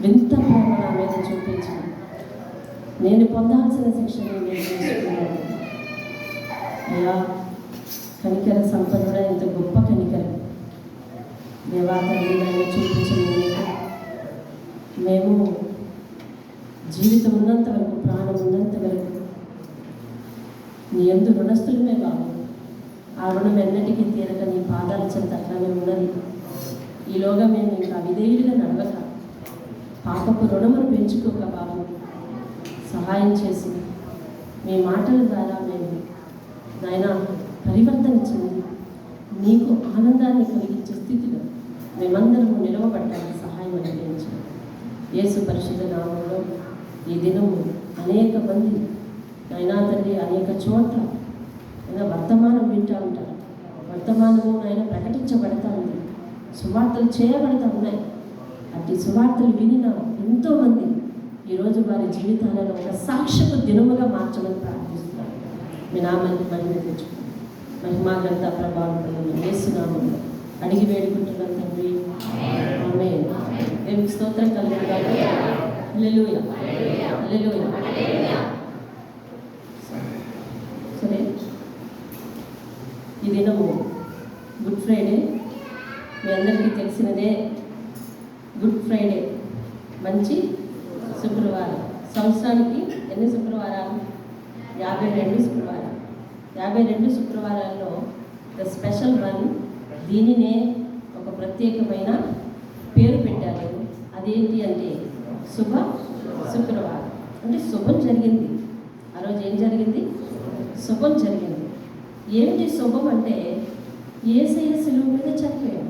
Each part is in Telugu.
వింత ప్రేమ నా మీద చూపించి నేను పొందాల్సిన శిక్షను నేను తీసుకున్నాను. అయ్యా, కనికర సంపన్నుడ, ఇంత గొప్ప కనికరం దేవా తండ్రి నన్ను చూపించిన మేము జీవితం ఉన్నంత వరకు, ప్రాణం ఉన్నంత వరకు నీ యందు రుణస్థులమే బాబు. ఆ రుణం ఎన్నటికీ తీరక నీ పాదాల చెంత అట్లానే ఉన్నది. ఈలోగా మేము ఇంకా విధేయుడిగా నడవక, పాపపు రుణమును పెంచుకోక బాబు సహాయం చేసి మీ మాటల ద్వారా మేము నాయన పరివర్తన చెంది నీకు ఆనందాన్ని కలిగించే స్థితిలో మేమందరము నిలవబడ్డానికి సహాయం అనుగ్రహించాం. యేసు పరిశుద్ధ నామంలో ఈ దినము అనేక మంది నాయనా తండ్రి అనేక చోట్ల అయినా వర్తమానం వింటూ ఉంటారు. వర్తమానము నాయన ప్రకటించబడతా ఉంది, సువార్తలు చేయబడతా ఉన్నాయి. అట్టి సువార్తలు వినిన ఎంతోమంది ఈరోజు వారి జీవితాలలో ఒక సాక్ష్యపు దినముగా మార్చమని ప్రార్థిస్తున్నారు. మీ నామాన్ని మహిమ తెచ్చుకున్నాం. మహిమా గంట ప్రభావం యేసునామంలో అడిగి వేడుకుంటున్నాం తండ్రి, ఆమేన్. దేవునికి స్తోత్రం కలుగుగాక. హల్లెలూయా, హల్లెలూయా. సరే, ఈ దినము గుడ్ ఫ్రైడే. మీ అందరికీ తెలిసినదే. గుడ్ ఫ్రైడే మంచి శుక్రవారం. సంవత్సరానికి ఎన్ని శుక్రవారాలు? 52 శుక్రవారాలు. 52 శుక్రవారాల్లో ద స్పెషల్ వన్, దీనినే ఒక ప్రత్యేకమైన పేరు పెట్టారు. అదేంటి అంటే శుభ శుక్రవారం. అంటే శుభం జరిగింది. ఆ రోజు ఏం జరిగింది? శుభం జరిగింది. ఏమిటి శుభం అంటే యేసయ్య శిలువ మీద చనిపోయాడు.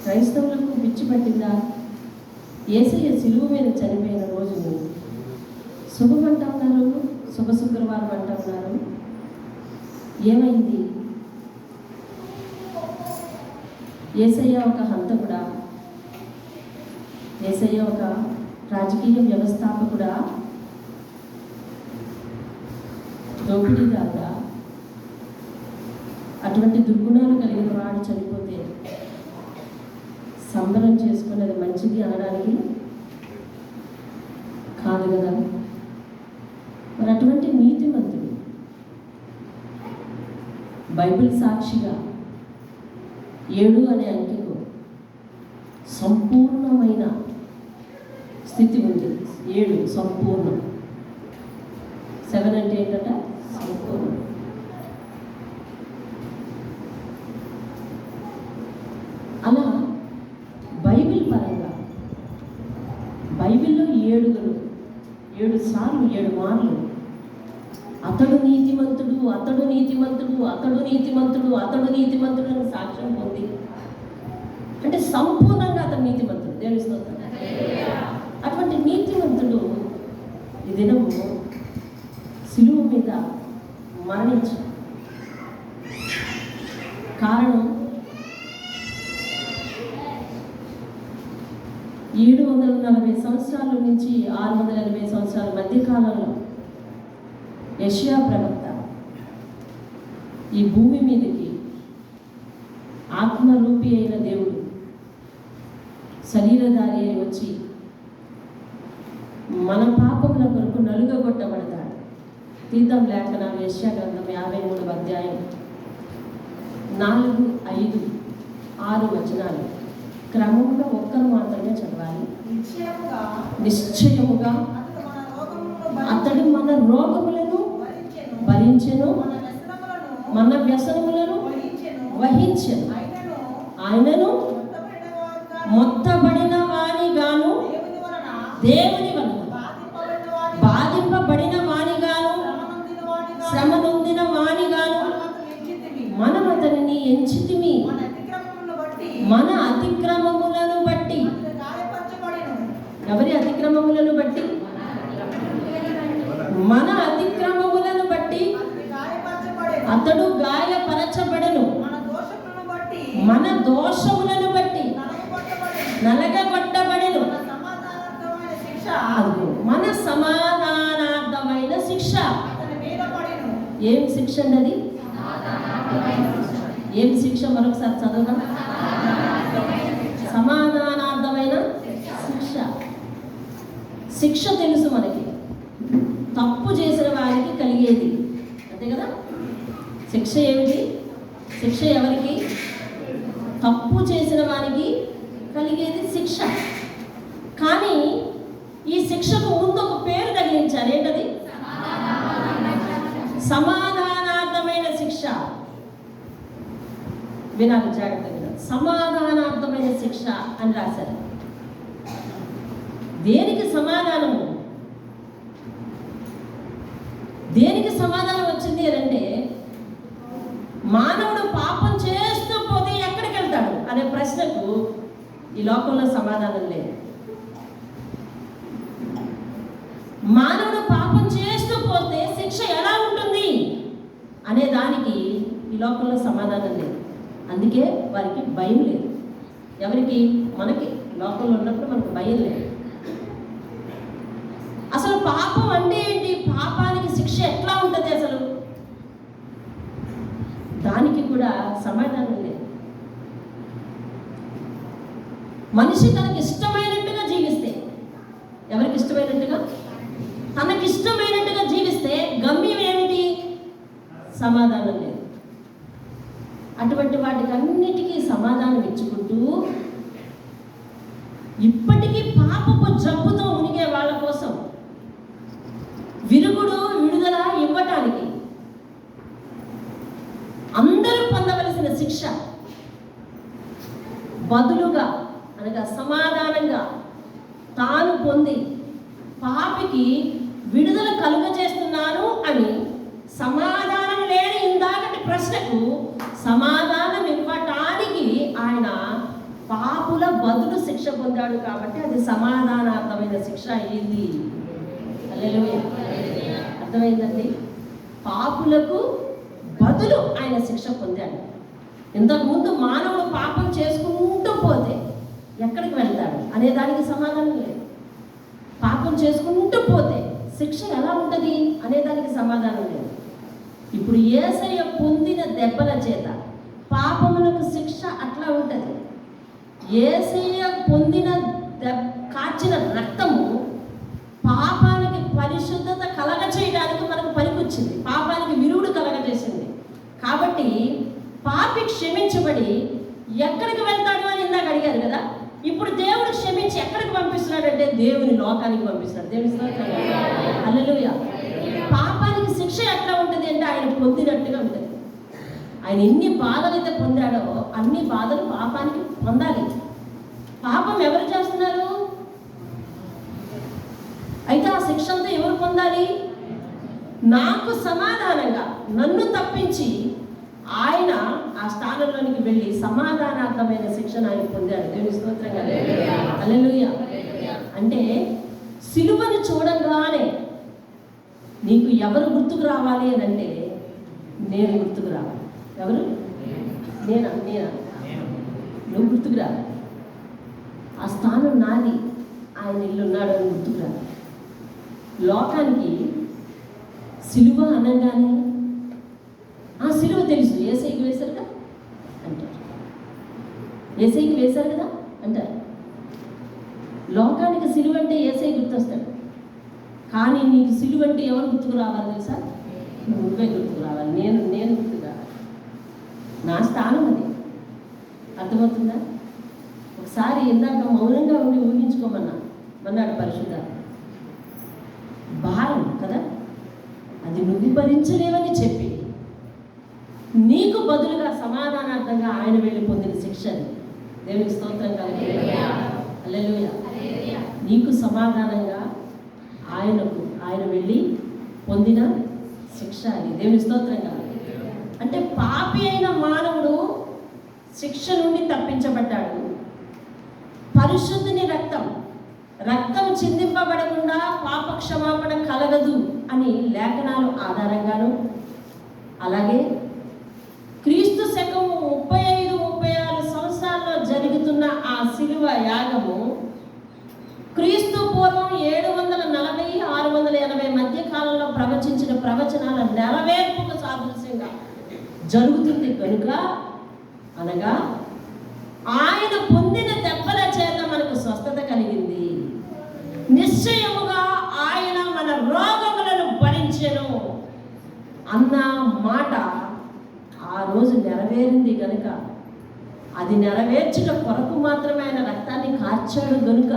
క్రైస్తవులకు పిచ్చి పట్టిందా? యేసయ్య శిలువ మీద చనిపోయిన రోజును శుభం అంటా ఉన్నారు, శుభ శుక్రవారం అంటా ఉన్నారు. ఏమైంది? యేసయ్య ఒక హంతకుడా? యేసయ్య ఒక రాజకీయ వ్యవస్థాపకుడా? దోపిడీదారుడా? అటువంటి దుర్గుణాలు కలిగిన వాడు చనిపోతే సంబరం చేసుకునేది మంచిది అనడానికి కాదు కదా. మరి అటువంటి నీతిమంతుడు బైబిల్ సాక్షిగా 7 అనే అంకెకు సంపూర్ణమైన స్థితి ఉంది. 7 సంపూర్ణం. 7 అంటే ఏంటంట? సంపూర్ణం. సార్లు 7 మార్లు అతడు నీతిమంతుడు, అతడు నీతిమంతుడు, అతడు నీతిమంతుడు, అతడు నీతిమంతుడు అని సాక్ష్యం పొంది, అంటే సంపూర్ణంగా అతడు నీతిమంతుడు. దేవుని స్తోత్రం. అటువంటి నీతిమంతుడు ఈ దినము సిలువ మీద మరణించు. కారణం 740 సంవత్సరాల నుంచి 680 సంవత్సరాల మధ్య కాలంలో యెషయా ప్రవక్త ఈ భూమి మీదకి ఆత్మరూపి అయిన దేవుడు శరీరధారి అయి వచ్చి మన పాపముల కొరకు నలుగగొట్టబడతాడు. తీర్థం లేఖనాలు యెషయా గ్రంథం 53వ అధ్యాయం 4, 5, 6 వచనాలు క్రమంగా ఒక్కరు మాత్రమే చదవాలి. నిశ్చయముగా అతడు మన రోగములను భరించెను, మన వ్యసనములను వహించెను. ఆయనను మొత్తబడిన వానిగాను, దేవుని వలన బాధింపబడిన వానిగాను, శ్రమ నొందిన వానిగాను మనం అతనిని ఎంచితిమి. మన అతిక్రమములను బట్టి. ఎవరి అతిక్రమములను బట్టి? మన అతిక్రమములను బట్టి అతడు గాయపరచబడెను, మన దోషములను బట్టి నలగగొట్టబడెను. మన సమాధానార్థమైన శిక్ష. ఏం శిక్ష అన్నది? ఏం శిక్ష? మరొకసారి చదువుదాం. సమాధానార్థమైన శిక్ష. శిక్ష తెలుసు మనకి, తప్పు చేసిన వారికి కలిగేది, అంతే కదా? శిక్ష ఏమిటి? శిక్ష ఎవరికి? తప్పు చేసిన వారికి కలిగేది శిక్ష. కానీ ఈ శిక్షకు ముందు ఒక పేరు తగిలించారు. ఏంటది? సమాధానార్థమైన శిక్ష. వినాలి జాగ్రత్తగా. సమాధానార్థమైన శిక్ష అని రాశారు. దేనికి సమాధానము? దేనికి సమాధానం వచ్చింది అంటే, మానవుడు పాపం చేస్తూ పోతే ఎక్కడికి వెళ్తాడు అనే ప్రశ్నకు ఈ లోకంలో సమాధానం లేదు. మానవుడు పాపం చేస్తూ పోతే శిక్ష ఎలా ఉంటుంది అనే దానికి ఈ లోకంలో సమాధానం లేదు. అందుకే వారికి భయం లేదు. ఎవరికి? మనకి. లోకంలో ఉన్నప్పుడు మనకు భయం లేదు. అసలు పాపం అంటే ఏంటి? పాపానికి శిక్ష ఎట్లా ఉంటుంది అసలు? దానికి కూడా సమాధానం లేదు. మనిషి తనకి ఇష్టమైనట్టుగా జీవిస్తే, ఎవరికి ఇష్టమైనట్టుగా? తనకిష్టమైనట్టుగా జీవిస్తే గమ్యం ఏమిటి? సమాధానం లేదు. అటువంటి వాటికి అన్నిటికీ సమాధానం ఇచ్చుకుంటూ ఇప్పటికీ పాపపు జబ్బుతో ఉనిగే వాళ్ళ కోసం విరుగుడు, విడుదల ఇవ్వటానికి అందరూ పొందవలసిన శిక్ష బదులుగా, అనగా సమాధానంగా తాను పొంది పాపికి విడుదల కలుగజేస్తున్నాను అని సమాధానం లేని ఇందాకటి ప్రశ్నకు సమాధానం ఇవ్వటానికి ఆయన పాపుల బదులు శిక్ష పొందాడు. కాబట్టి అది సమాధానార్థమైన శిక్ష అయ్యింది. హల్లెలూయా. అర్థమైందండి? పాపులకు బదులు ఆయన శిక్ష పొందాడు. ఇంతకుముందు మానవుడు పాపం చేసుకుంటూ పోతే ఎక్కడికి వెళ్తాడు అనే దానికి సమాధానం లేదు. పాపం చేసుకుంటూ పోతే శిక్ష ఎలా ఉంటుంది అనే దానికి సమాధానం లేదు. ఇప్పుడు యేసయ్య పొందిన దెబ్బల చేత పాపములకు శిక్ష అట్లా ఉంటుంది. యేసయ్య పొందిన కాచిన రక్తము పాపానికి పరిశుద్ధత కలగ చేయడానికి మనకు పనికొచ్చింది. పాపానికి విరుగుడు కలగజేసింది. కాబట్టి పాపి క్షమించబడి ఎక్కడికి వెళ్తాడు అని ఇందాక అడిగారు కదా. ఇప్పుడు దేవుడు క్షమించి ఎక్కడికి పంపిస్తున్నాడంటే దేవుని లోకానికి పంపిస్తున్నాడు. దేవుని స్తోత్రం. హల్లెలూయా. పాపానికి శిక్ష ఎట్లా ఉంటుంది అంటే ఆయన పొందినట్టుగా ఉంటుంది. ఆయన ఎన్ని బాధలు అయితే పొందాడో అన్ని బాధలు పాపానికి పొందాలి. పాపం ఎవరు చేస్తున్నారు? అయితే ఆ శిక్ష అంతా ఎవరు పొందాలి? నాకు సమాధానంగా నన్ను తప్పించి ఆయన ఆ స్థానంలోనికి వెళ్ళి సమాధానార్థమైన శిక్షను ఆయన పొందాడు. దేవుని స్తోత్రం హల్లెలూయా. అంటే సిలువను చూడంగానే నీకు ఎవరు గుర్తుకు రావాలి అని అంటే నేను గుర్తుకు రావాలి. ఎవరు? నేనా? నువ్వు గుర్తుకు రావాలి. ఆ స్థానం నాది, ఆయన ఇల్లున్నాడు అని గుర్తుకు రావాలి. లోకానికి సిలువ అనగానే ఆ సిలువ తెలుసు, యేసయ్యకి వేశారు కదా అంటారు. యేసయ్యకి వేశారు కదా అంటారు. లోకానికి సిలువ అంటే యేసయ్య గుర్తొస్తాడు. కానీ నీకు సిలువ అంటే ఎవరు గుర్తుకు రావాలి తెలుసా? నువ్వే గుర్తుకు రావాలి. నేను గుర్తుకు రావాలి. నా స్థానం అది. అర్థమవుతుందా? ఒకసారి ఇందాక మౌనంగా ఉండి ఊహించుకోమన్నాడు పరిశుద్ధ. భారం కదా, అది నువ్వు భరించలేవని చెప్పి నీకు బదులుగా సమాధానార్థంగా ఆయన వెళ్ళి పొందిన శిక్షని. దేవునికి స్తోత్రం హల్లెలూయా. నీకు సమాధానంగా ఆయన వెళ్ళి పొందిన శిక్ష అది. దేవుని స్తోత్రం అంటే పాపి అయిన మానవుడు శిక్ష నుండి తప్పించబడ్డాడు. పరిశుద్ధుని రక్తం చిందింపబడకుండా పాప క్షమాపణ కలగదు అని లేఖనాలు ఆధారంగాను, అలాగే క్రీస్తు శకం 35-36 సంవత్సరాల్లో జరుగుతున్న ఆ శిలువ యాగము క్రీస్తు పూర్వం 740-680 మధ్య కాలంలో ప్రవచించిన ప్రవచనాల నెరవేర్పుకు సాదృశ్యంగా జరుగుతుంది కనుక, అనగా ఆయన పొందిన దెబ్బల చేత మనకు స్వస్థత కలిగింది. నిశ్చయముగా ఆయన మన రోగములను భరించెను అన్న మాట ఆ రోజు నెరవేరింది గనుక, అది నెరవేర్చుట కొరకు మాత్రమే ఆయన రక్తాన్ని కార్చాడు గనుక,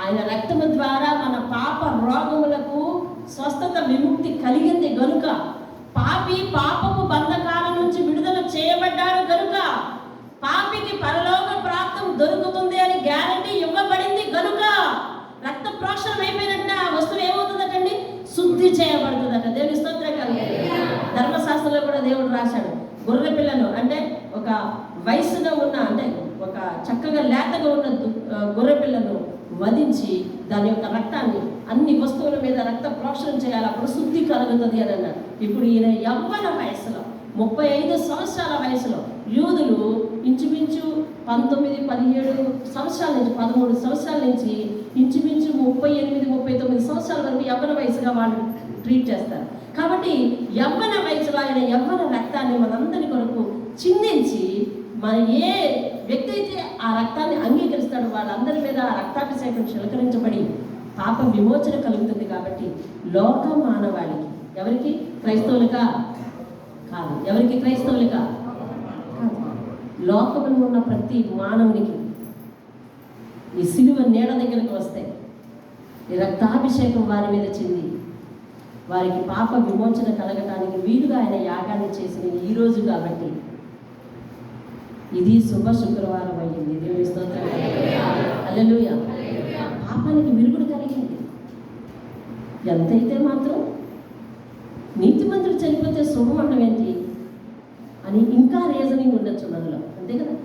ఆయన రక్తము ద్వారా మన పాప రోగములకు స్వస్థత విముక్తి కలిగింది గనుక, పాపి పాపపు బంధకాల నుంచి విడుదల చేయబడ్డాడు గనుక, పాపికి పరలోక ప్రాప్తం దొరుకుతుంది అని గ్యారంటీ ఇవ్వబడింది గనుక, రక్త ప్రోక్షణం అయిపోయినట్టు ఆ వస్తువు ఏమవుతుందటండి? శుద్ధి చేయబడుతుందట. దేవుని స్తోత్రం ధర్మశాస్త్రంలో కూడా దేవుడు రాశాడు, గొర్రె పిల్లను అంటే ఒక వయసులో ఉన్న, అంటే ఒక చక్కగా లేతగా ఉన్న గొర్రె పిల్లను వధించి దాని యొక్క రక్తాన్ని అన్ని వస్తువుల మీద రక్త ప్రోక్షణం చేయాలి, అప్పుడు శుద్ధి కలుగుతుంది అని అన్నారు. ఇప్పుడు ఈయన యవ్వన వయసులో 35 సంవత్సరాల వయసులో యూదులు ఇంచుమించు 19-17 సంవత్సరాల నుంచి 13 సంవత్సరాల నుంచి ఇంచుమించు 38-39 సంవత్సరాల వరకు యవ్వన వయసుగా వాళ్ళు ట్రీట్ చేస్తారు. కాబట్టి యవ్వన వయసులో ఆయన యవ్వన రక్తాన్ని మనందరి కొరకు చిందించి, మన ఏ వ్యక్తి అయితే ఆ రక్తాన్ని అంగీకరిస్తాడో వాళ్ళందరి మీద ఆ రక్తాభిషేకం చిలకరించబడి పాప విమోచన కలుగుతుంది. కాబట్టి లోక మానవాళికి, ఎవరికి? క్రైస్తవులుగా కాదు. ఎవరికి? క్రైస్తవులుగా కాదు, లోకంలో ఉన్న ప్రతి మానవునికి ఈ సిలువ నీడ దగ్గరకు వస్తే ఈ రక్తాభిషేకం వారి మీద చెంది వారికి పాప విమోచన కలగటానికి వీలుగా ఆయన యాగాన్ని చేసిన ఈ రోజు కాబట్టి ఇది శుభ శుక్రవారం అయ్యింది. దేవుని స్తోత్రం హల్లెలూయా. పాపానికి విరుగుడు కలిగింది. ఎంతైతే మాత్రం నీతిమంతుడు చనిపోతే శుభం అనడం ఏంటి అని ఇంకా రీజనింగ్ ఉండొచ్చు మనలో, అంతే కదా?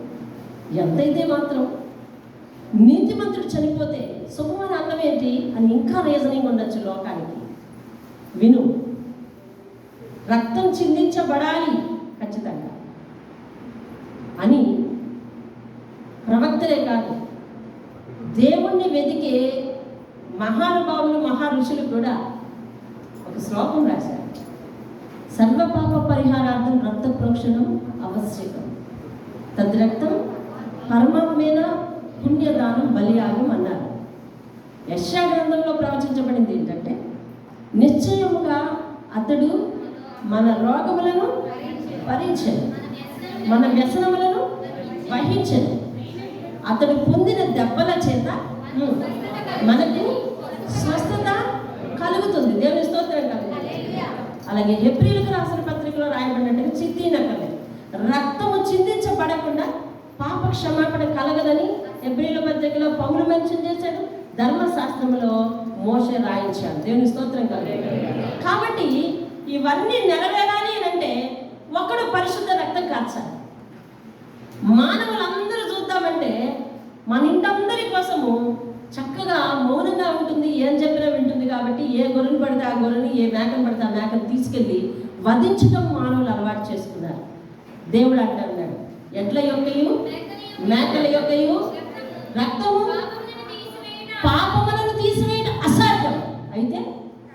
ఎంతైతే మాత్రం నీతిమంతుడు చనిపోతే శుభం అని అన్నం ఏంటి అని ఇంకా రీజనింగ్ ఉండొచ్చు లోకానికి. విను, రక్తం చిందించబడాలి ఖచ్చితంగా అని ప్రవక్తలే కాదు, దేవుణ్ణి వెతికే మహానుభావులు మహా ఋషులు కూడా ఒక శ్లోకం రాశారు. సర్వపాప పరిహారార్థం రక్త ప్రోక్షణం ఆవశ్యకం, తద్రక్తం పరమాత్మేన పుణ్యదానం బలియాగం అన్నారు. యెషయా గ్రంథంలో ప్రవచించబడింది ఏంటంటే, నిశ్చయముగా అతడు మన రోగములను భరించెను, మన వ్యసనములను వహించెను, అతడు పొందిన దెబ్బల చేత మనకు స్వస్థత కలుగుతుంది. దేవుని స్తోత్రం కలుగుతుంది. అలాగే హెబ్రీయులకు రాసిన పత్రికలో రాయబడినట్టుగా చిత్తీనకలే రక్తము చిందించబడకుండా పాప క్షమాపణ కలగదని హెబ్రీయుల పత్రికలో పౌలు మెన్షన్ చేశాడు. ధర్మశాస్త్రంలో మోషే రాయించాడు. దేవుని స్తోత్రం కలుగును. కాబట్టి ఇవన్నీ నెరవేరాలి అంటే ఒకడు పరిశుద్ధ రక్తం కార్చాలి. మానవులందరూ చూద్దామంటే మన ఇంటందరి కోసము చక్కగా మౌనంగా ఉంటుంది, ఏం చెప్పినా వింటుంది. కాబట్టి ఏ గొర్రెను పడితే ఆ గొర్రెని, ఏ మేకను పడితే ఆ మేకను తీసుకెళ్ళి వధించడం మానవులు అలవాటు చేసుకున్నారు. దేవుడు అంటున్నాడు, ఎడ్ల యొక్కయు మేకల యొక్కయు రక్తము పాపములను తీసివేయడం అసాధ్యం. అయితే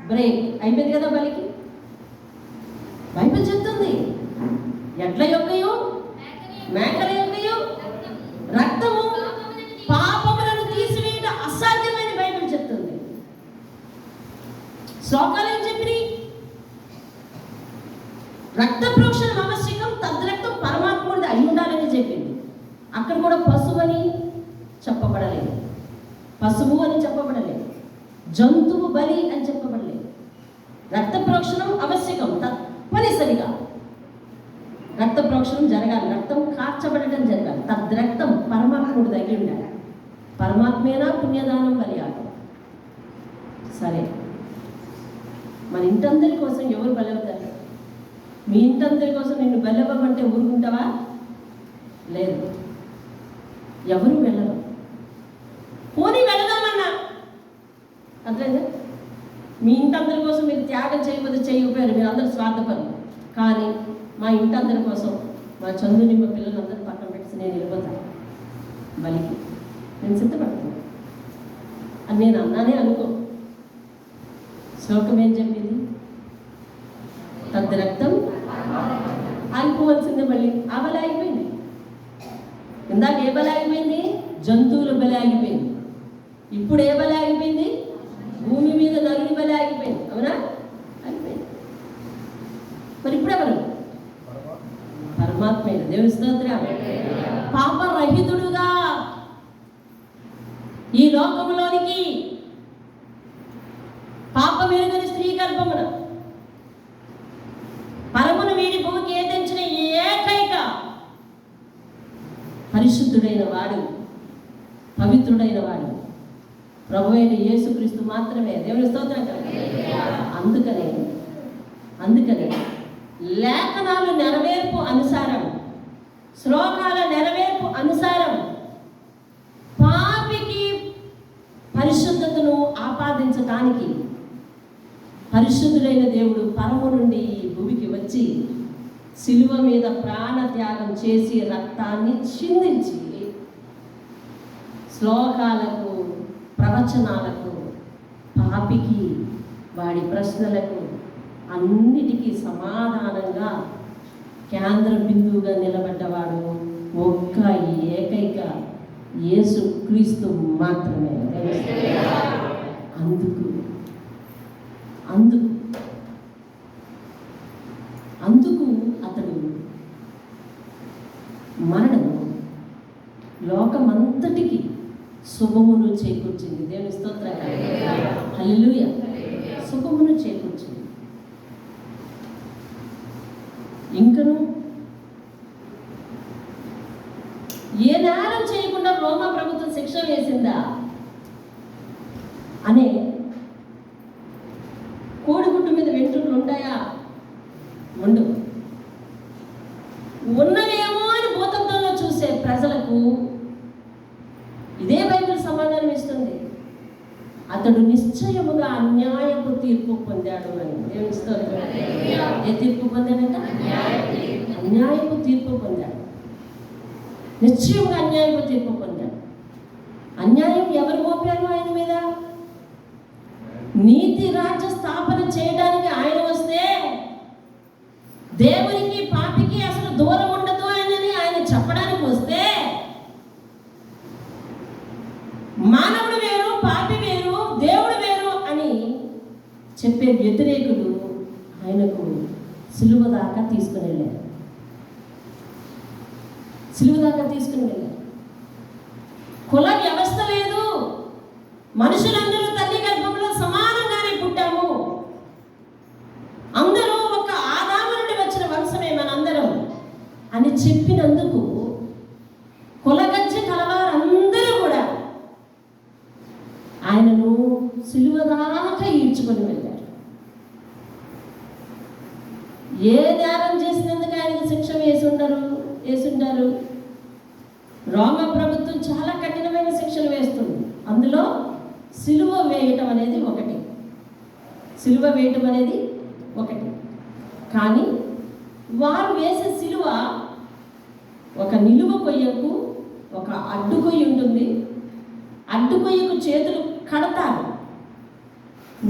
బ్రేక్ అయిపోయింది కదా. బలికి బైబిల్ చెప్తుంది, ఎడ్ల యొక్కయు మేకల యొక్కయు రక్తము పాపములను తీసివేయడం అసాధ్యమైన బైబిల్ చెప్తుంది. శ్లోకాలు ఏం చెప్పి, రక్త ప్రోక్షణం ఆవశ్యకం, తద్రక్తం పరమాత్ముడిది అయి ఉండాలని చెప్పింది. అక్కడ కూడా పశువు అని చెప్పబడలేదు, పశువు అని చెప్పబడలేదు, జంతువు బలి అని చెప్పబడలేదు. రక్త ప్రోక్షణం ఆవశ్యకం, తప్పనిసరిగా రక్త ప్రోక్షణం జరగాలి, రక్తం కార్చబడటం జరగాలి. తద్రక్తం పరమాత్ముడి దగ్గర ఉండాలి. పరమాత్మేనా పుణ్యదానం బలియాగం. సరే, మన ఇంటందరి కోసం ఎవరు బలవుతారు? మీ ఇంటందరి కోసం నిన్ను బలవ్వమంటే ఊరుకుంటావా? లేదు, ఎవరు వెళ్ళరు. పోనీ వెళదామన్నా అట్లేదు. మీ ఇంటందరి కోసం మీరు త్యాగం చేయకపోతే చేయకపోయారు, మీరు అందరూ స్వార్థపరులు. కానీ మా ఇంటందరి కోసం, మా చందుని, మా పిల్లలందరూ పక్కన పెట్టి నేను వెళ్ళిపోతాను బలికి, నేను సిద్ధపడుతున్నాను అని నేను అన్నానే అనుకో. శ్లోకం ఏం చెప్పింది? తద్రక్తం ఆగిపోవలసిందే. మళ్ళీ ఆ బలి ఆగిపోయింది. ఇందాక ఏ బలి ఆగిపోయింది? జంతువుల బలి ఆగిపోయింది. ఇప్పుడు ఏ బలి ఆగిపోయింది? భూమి మీద నరుని బలి ఆగిపోయింది. అవునా? ఆగిపోయింది. మరి ఇప్పుడు ఎవరు? పరమాత్మ. దేవుని స్తోత్రం. పాపరహితుడుగా ఈ లోకంలోనికి పాపమెరుగని స్త్రీ గర్భమున పరమును వీడి భూమికి ఏదించిన ఏకైక పరిశుద్ధుడైన వాడు, పవిత్రుడైన వాడు ప్రభువైన యేసుక్రీస్తు మాత్రమే. దేవుని స్తోత్రం. అందుకనే లేఖనాలు నెరవేర్పు అనుసారం, శ్లోకాల నెరవేర్పు అనుసారం పాపికి పరిశుద్ధతను ఆపాదించటానికి పరిశుద్ధుడైన దేవుడు పరము నుండి భూమికి వచ్చి శిలువ మీద ప్రాణత్యాగం చేసి రక్తాన్ని చిందించి శ్లోకాలకు, ప్రవచనాలకు, పాపికి, వాడి ప్రశ్నలకు అన్నిటికీ సమాధానంగా కేంద్ర బిందువుగా నిలబడ్డవాడు ఒక్క ఏకైక యేసుక్రీస్తు మాత్రమే. అందుకు అతడు మరణము లోకమంతటికి శుభమును చేకూర్చింది. దేవుని స్తోత్రం. హల్లెలూయా. శుభమును చేకూర్చింది. ఇంకను ఏ నేరం చేయకుండా రోమా ప్రభుత్వం శిక్ష వేసిందా అనే కోడిగుడ్డు మీద వెంట్రుకలు ఉంటాయా? ఉండవు. ఉన్నవేమో అని భూతత్వంలో చూసే ప్రజలకు ఇదే బైబిల్ సమాధానం ఇస్తుంది. అతడు నిశ్చయముగా అన్యాయపు తీర్పు పొందాడు అని. దేవుని స్తోత్రం. ఏ తీర్పు పొందాడంట? అన్యాయపు తీర్పు పొందాడు. నిశ్చయంగా అన్యాయపు తీర్పు పొందాడు. అన్యాయం ఎవరు మోపారు ఆయన మీద? నీతి రాజ్య స్థాపన చేయడానికి ఆయన వస్తే దేవునికి పాపికి అసలు దూరం ఉండదు అని ఆయన చెప్పడానికి వస్తే, మానవుడు వేరు, పాపి వేరు, దేవుడు వేరు అని చెప్పే వ్యతిరేకులు ఆయనకు సిలువ దాకా తీసుకుని వెళ్ళారు. కుల వ్యవస్థ లేదు, మనుషులందరూ తల్లి గర్భంలో సమానంగానే పుట్టాము, అందరూ ఒక ఆదాము నుండి వచ్చిన వంశమే మనందరం అని చెప్పినందుకు కులగజ్జ కలవారందరూ కూడా ఆయనను సిలువ దాకా ఈడ్చుకొని వెళ్ళారు. ఏ నేరం చేసినందుకు ఆయనకు శిక్ష వేసుంటారు. రోమ ప్రభుత్వం చాలా కఠినమైన శిక్షలు వేస్తుంది. అందులో సిలువ వేయటం అనేది ఒకటి. కానీ వారు వేసే సిలువ ఒక నిలువ కొయ్యకు ఒక అడ్డు కొయ్య ఉంటుంది. అడ్డు కొయ్యకు చేతులు కడతారు,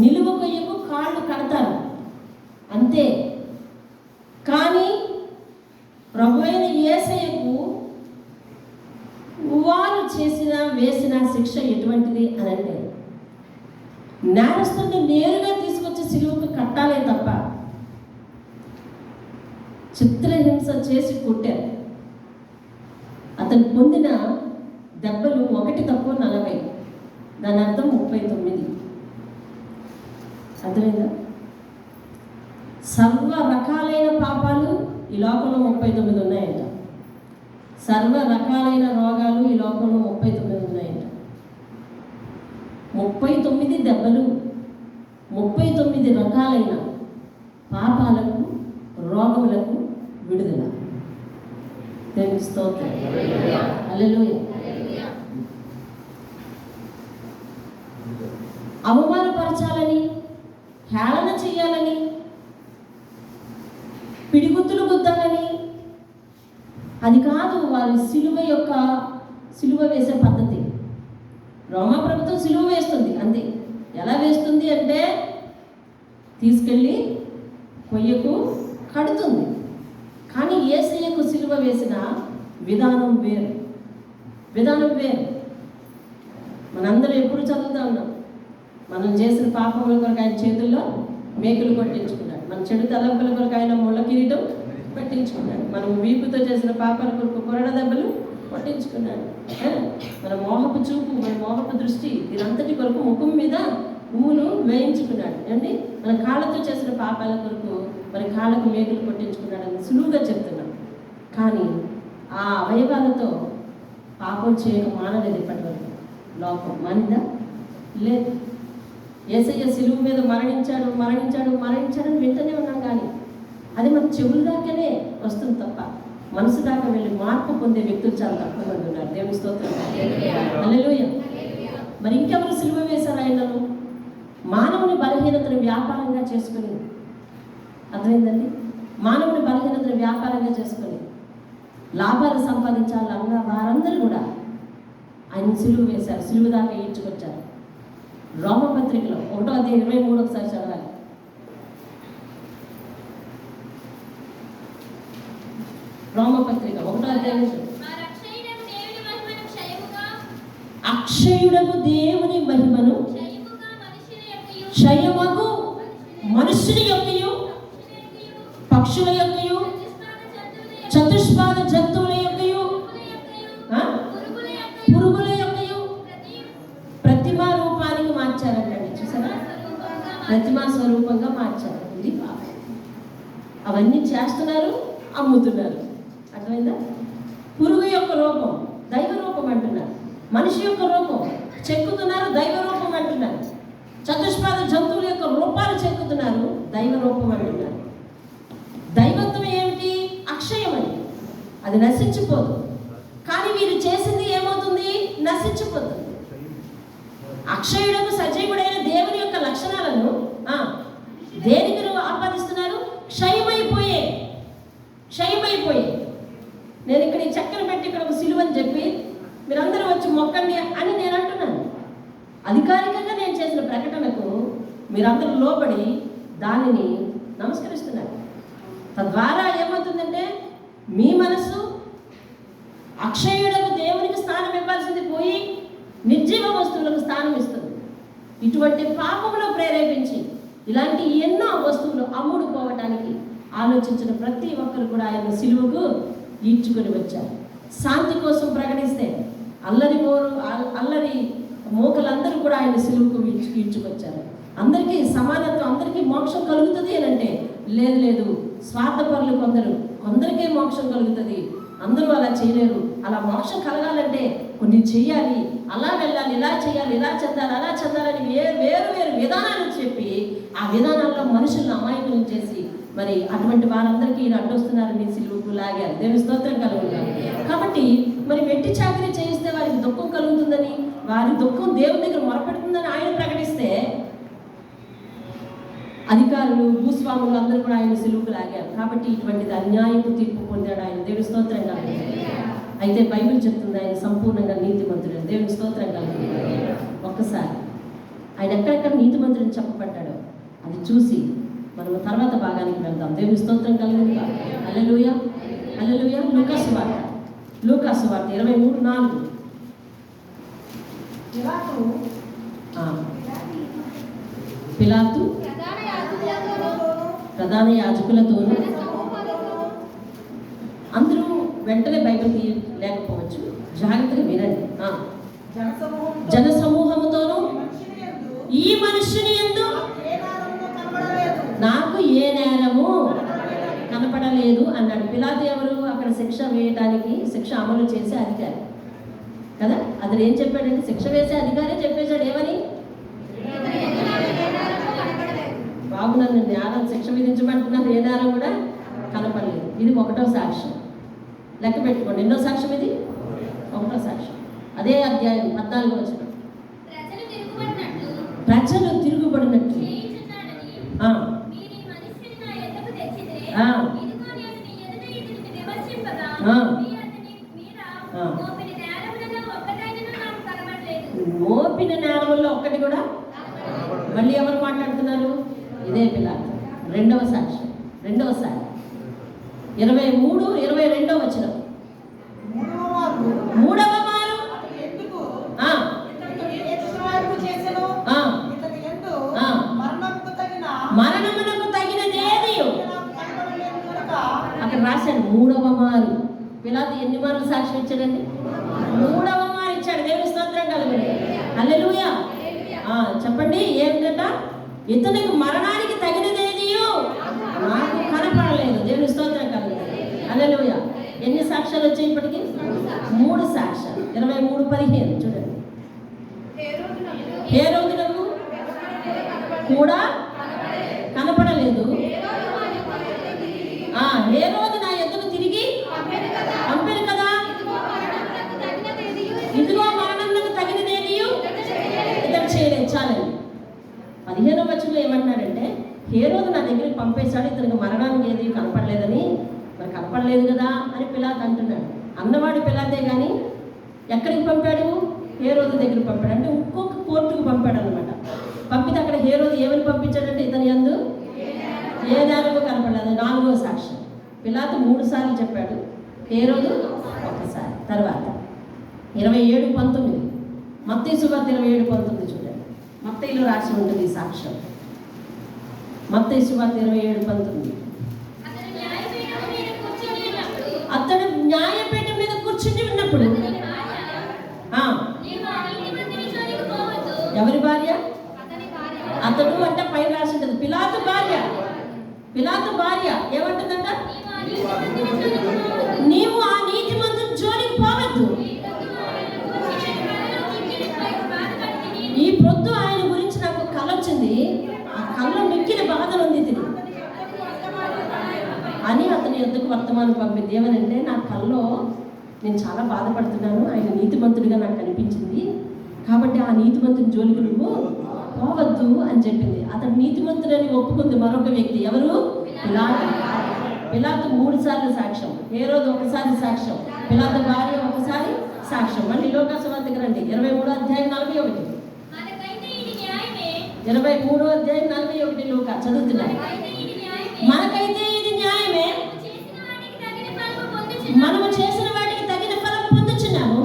నిలువ కొయ్యకు కాళ్ళు కడతారు, అంతే. కానీ ప్రభువైన యేసయ్యకు వారు వేసిన శిక్ష ఎటువంటిది అని అంటే, నేరస్తుడిని నేరుగా తీసుకొచ్చి సిలువకు కట్టాలే తప్ప చిత్రహింస చేసి కొట్టారు. అతను పొందిన దెబ్బలు 1 తక్కువ 40, దాని అర్థం 39. అర్థమైందా? సర్వ రకాలైన పాపాలు ఈ లోకంలో 39 ఉన్నాయంట. సర్వ రకాలైన రోగాలు ఈ లోకంలో 39 ఉన్నాయంట. 39 దెబ్బలు, 39 రకాలైన పాపాలకు, రోగములకు విడుదల. దేవునికి స్తోత్రం. హల్లెలూయా. అవమానపరచాలని, హేళన చేయాలని, పిడిగుద్దులు గుద్దాలని, అది కాదు వారి సిలువ వేసే పద్ధతి. రోమా ప్రభుత్వం సిలువ వేస్తుంది అంతే. ఎలా వేస్తుంది అంటే తీసుకెళ్ళి కొయ్యకు కడుతుంది. కానీ యేసయ్యకు సిలువ వేసిన విధానం వేరు. మనందరం ఎప్పుడు చదువుతా ఉన్నాం, మనం చేసిన పాపముల కొరకు ఆయన చేతుల్లో మేకులు కొట్టించుకున్నాడు, మన చెడు తలంపుల కొరకు ఆయన ముళ్ళ కిరీటం పెట్టించుకున్నాడు, మనం వీపుతో చేసిన పాపాల కొరకు కొరడ దెబ్బలు కొట్టించుకున్నాడు, మన మోహపు చూపు, మన మోహపు దృష్టి, దీనంతటి కొరకు ముఖం మీద ఉమ్ములు వేయించుకున్నాడు. ఏమండి, మన కాళ్ళతో చేసిన పాపాల కొరకు మన కాళ్ళకు మేకులు కొట్టించుకున్నాడని సులువుగా చెప్తున్నాం. కానీ ఆ అవయవాలతో పాపం చేయక మానలేదు. ఇప్పటి వరకు లోకం మానిందా? లేదు. యేసయ్య సిలువ మీద మరణించాడని వింటూనే ఉన్నాం. కానీ అది మన చెవుల దాకానే వస్తుంది తప్ప మనసు దాకా వెళ్ళి మార్పు పొందే వ్యక్తులు చాలా తక్కువ మంది ఉన్నారు. దేవుని స్తోత్రం. హల్లెలూయా. మరి ఇంకెవరు సిలువ వేశారు ఆయనను? మానవుని బలహీనతను వ్యాపారంగా చేసుకుని, అర్థమైందండి, మానవుని బలహీనతను వ్యాపారంగా చేసుకుని లాభాలు సంపాదించాలన్న వారందరూ కూడా ఆయన సిలువ వేశారు, సిలువ దాకా ఈడ్చుకొచ్చారు. రోమపత్రికలో 1:23 ఒకసారి చదవాలి. రోమపత్రిక 1:23. అక్షయుడకు దేవుని మహిమను క్షయమగు మనుషుని యొక్కయు, పక్షుల యొక్కయు, చతుష్పాద జంతువుల యొక్కయు, పురుగుల యొక్కయు ప్రతిమా రూపానికి మార్చారంటండి. చూసారా? ప్రతిమా స్వరూపంగా మార్చారు. ఇది పాపం. అవన్నీ చేస్తున్నారు, అమ్ముతున్నారు. అర్థమైందా? పురుగు యొక్క రూపం దైవ రూపం అంటున్నారు, మనిషి యొక్క రూపం చెక్కుతున్నారు, దైవ రూపం అంటున్నారు. చతుష్పాద జంతువుల యొక్క రూపాలు చెక్కుతున్నారు, దైవ రూపం అంటున్నారు. దైవత్వం ఏమిటి? అక్షయమని, అది నశించిపోదు. కానీ వీరు చేసింది ఏమవుతుంది? నశించిపోతుంది. అక్షయుడకు సజీవుడైన దేవుని యొక్క లక్షణాలను దేనికి ఆపాదిస్తున్నారు? క్షయమైపోయే. నేను ఇక్కడ ఈ చక్కర పెట్టి ఇక్కడ ఒక సిలువని చెప్పి మీరందరూ వచ్చి మొక్కండి అని నేను అంటున్నాను. అధికారికంగా నేను చేసిన ప్రకటనకు మీరందరూ లోబడి దానిని నమస్కరిస్తున్నారు. తద్వారా ఏమవుతుందంటే మీ మనసు అక్షయుడకు దేవునికి స్థానం ఇవ్వాల్సింది పోయి నిర్జీవ వస్తువులకు స్థానం ఇస్తుంది. ఇటువంటి పాపంలో ప్రేరేపించి ఇలాంటి ఎన్నో వస్తువులు అమ్ముడు పోవటానికి ఆలోచించిన ప్రతి ఒక్కరు కూడా ఆయన సిలువకు ఈడ్చుకొని వచ్చారు. శాంతి కోసం ప్రకటిస్తే అల్లరి మోకలందరూ కూడా ఆయన సిలువకు ఈడ్చుకొచ్చారు. అందరికీ సమానత్వం, అందరికీ మోక్షం కలుగుతుంది అని అంటే లేదు, స్వార్థపరులు కొందరికే మోక్షం కలుగుతుంది, అందరూ అలా చేయలేరు. అలా మోక్షం కలగాలంటే కొన్ని చెయ్యాలి, అలా వెళ్ళాలి, ఇలా చేయాలి, ఇలా చెందాలి, అలా చెందాలని వేరు వేరు విధానాలు చెప్పి ఆ విధానాల్లో మనుషులను అమాయకులను చేసి మరి అటువంటి వారందరికీ ఈయన అడ్డొస్తున్నారని సిలువకు లాగారు. దేవుని స్తోత్రం కలుగుతారు. కాబట్టి మరి వెట్టి చాకరీ చేయిస్తే వారికి దుఃఖం కలుగుతుందని, వారి దుఃఖం దేవుని దగ్గర మొరపెడుతుందని ఆయన ప్రకటిస్తే అధికారులు భూస్వాములు అందరూ కూడా ఆయన సిలువకు లాగారు. కాబట్టి ఇటువంటిది అన్యాయపు తీర్పు పొందాడు ఆయన. దేవుని స్తోత్రం కలుగుతారు. అయితే బైబిల్ చెప్తుంది ఆయన సంపూర్ణంగా నీతిమంతుడు. దేవుని స్తోత్రం కలుగుతుంది. ఒక్కసారి ఆయన ఎక్కడెక్కడ నీతిమంతుడని చెప్పబడ్డాడో అది చూసి మనం తర్వాత భాగానికి వెళ్దాం. దేవుని స్తోత్రం కలుగుతుంది. హల్లెలూయా, హల్లెలూయా. లూకాసు వార్త 23:4. పిలాతు ప్రధాన యాజకులతోనూ అందరూ వెంటనే బైబిల్ లేకపోవచ్చు, జాగ్రత్తగా వినండి. జన సమూహముతోనూ ఈ మనుష్యుని యందు నాకు ఏ నేరము కనపడలేదు అన్నాడు. పిలాతు ఎవరు? అక్కడ శిక్ష వేయడానికి, శిక్ష అమలు చేసే అధికారి కదా. అతను ఏం చెప్పాడంటే, శిక్ష వేసే అధికారే చెప్పేశాడు. ఏమని? బాబు నన్ను నేరం శిక్ష విధించమంటున్నారు, ఏ నేరం కూడా కనపడలేదు. ఇది 1వ సాక్ష్యం. లెక్క పెట్టుకోండి. ఎన్నో సాక్ష్యం ఇది? 1వ సాక్ష్యం. అదే అధ్యాయం 14వ వచనం. ప్రజలు తిరుగుబడినట్టు మోపిన నేరముల్లో ఒక్కటి కూడా. మళ్ళీ ఎవరు మాట్లాడుతున్నారు? ఇదే పిలాతు. 2వ సాక్ష్యం, 2వసారి 23:22 వచనం. 3వ మారు మరణమునకు తగినదేది అక్కడ రాశాడు. 3వ మారు. పిలాతు ఎన్ని మార్లు సాక్ష్యం ఇచ్చాడండి? 3వ మారు ఇచ్చాడు. దేవుని స్తోత్రం కలుగుతుంది. హల్లెలూయా. చెప్పండి, ఏంటంట? ఇతనికి మరణానికి తగినదేది నాకు కనపడలేదు. దేవుని స్తోత్రం కలుగుతుంది. హల్లెలూయా. ఎన్ని సాక్ష్యాలు వచ్చాయి ఇప్పటికి? 3 సాక్ష్యాలు. 23:15 చూడండి. హేరోదునకు కూడా కనపడలేదు. హేరోదు నా ఎద్దుకు తిరిగి పంపారు కదా, ఇదిగో మరణంకు తగినదేది ఇతను చేయలేదు. చాలండి. 15వ వచనంలో ఏమంటున్నాడంటే, హేరోదు నా దగ్గరికి పంపేశాడు, ఇతనికి మరణానికి ఏది కనపడలేదని. మరి కనపడలేదు కదా అని పిలాతు అంటున్నాడు. అన్నవాడు పిలాతే కానీ ఎక్కడికి పంపాడు? హేరోదు దగ్గరికి పంపాడు. అంటే ఇంకొక కోర్టుకు పంపాడు అనమాట. పంపితే అక్కడ హేరోదు ఏమని పంపించాడంటే, ఇతని యందు ఏ నేరము కనపడలేదు. 4వ సాక్ష్యం. పిలాతు 3 సార్లు చెప్పాడు, హేరోదు 1 సారి. తర్వాత 27:19. మత్తయి సువార్త 27:19 చూడండి. మత్తయిలో రాసి ఉంటుంది ఈ సాక్ష్యం. మత్తయి సువార్త 27:19. అతడు న్యాయపీఠం మీద కూర్చుని ఉన్నప్పుడు ఎవరి భార్య? అతడు అంటే పైన రాసి ఉంటుంది పిలాతు భార్య. పిలాతు భార్య ఏమంటుందంట? నీవు ఆ నీతిమంతుని జోలికి పోవద్దు. ఈ పొద్దు ఆయన గురించి నాకు కల వచ్చింది, ఆ కళ్ళ మిక్కిన బాధలు ఉంది తిని అని అతని యొద్దకు వర్తమానం పంపింది. ఏమనంటే, నా కల్లో నేను చాలా బాధపడుతున్నాను, ఆయన నీతిమంతుడిగా నాకు కనిపించింది, కాబట్టి ఆ నీతిమంతుని జోలికి నువ్వు పోవద్దు అని చెప్పింది. అతను నీతిమంతుడని ఒప్పుకుంది మరొక వ్యక్తి. ఎవరు? పిలాతు. పిలాతు 3 సార్లు సాక్ష్యం. హేరోదు 1 సారి సాక్ష్యం. పిలాతు భార్య 1 సారి సాక్ష్యం. మళ్ళీ లూకాసు వార్తకి రండి. 23:41. 23:41 లూకా చదువుతున్నాను. మనకైతే ఇది న్యాయమే, మనము చేసిన వాటికి తగిన ఫలం పొందుచున్నాము.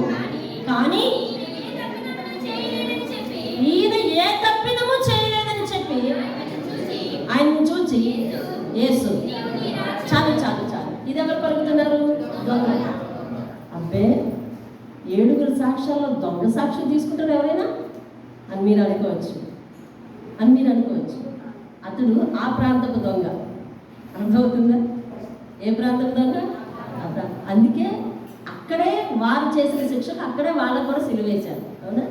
కానీ ఈయన ఏ తప్పిదము చేయలేదని చెప్పి ఆయనను చూచి యేసు చాలు చాలు చాలు, ఇది ఎవరు పలుకుతున్నారు? దొంగ. అబ్బే, 7 సాక్ష్యాల్లో దొంగ సాక్ష్యం తీసుకుంటారు ఎవరైనా అని మీరు అనుకోవచ్చు. అతడు ఆ ప్రాంతపు దొంగ. అర్థమవుతుందా? ఏ ప్రాంతపు దొంగ? అందుకే అక్కడే వారు చేసిన శిక్షకు అక్కడే వాళ్ళకు కూడా సిలువేశారు. అవునా?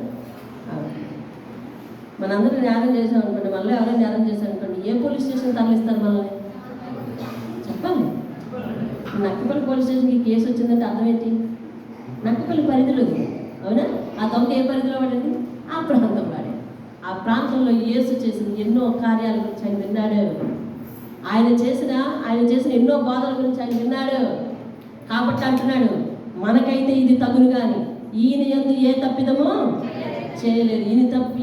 మనందరూ నేరం చేసాం అనుకోండి, మళ్ళీ ఎవరైనా నేరం చేశారు అనుకోండి, ఏ పోలీస్ స్టేషన్ తరలిస్తారు మనల్ని? చెప్పాలి. నక్కపల్లి పోలీస్ స్టేషన్కి కేసు వచ్చిందంటే అర్థం ఏంటి? నక్కపల్లి పరిధిలో. అవునా? ఆ దొంగ ఏ పరిధిలో పడింది? ఆ ప్రాంతం వాడే. ఆ ప్రాంతంలో యేసు చేసిన ఎన్నో కార్యాల గురించి ఆయన విన్నాడు. ఆయన చేసిన ఎన్నో బోధల గురించి ఆయన విన్నాడు. కాబట్టి అంటున్నాడు, మనకైతే ఇది తగును కానీ ఈయన యందు ఏ తప్పిదమో చేయలేదు,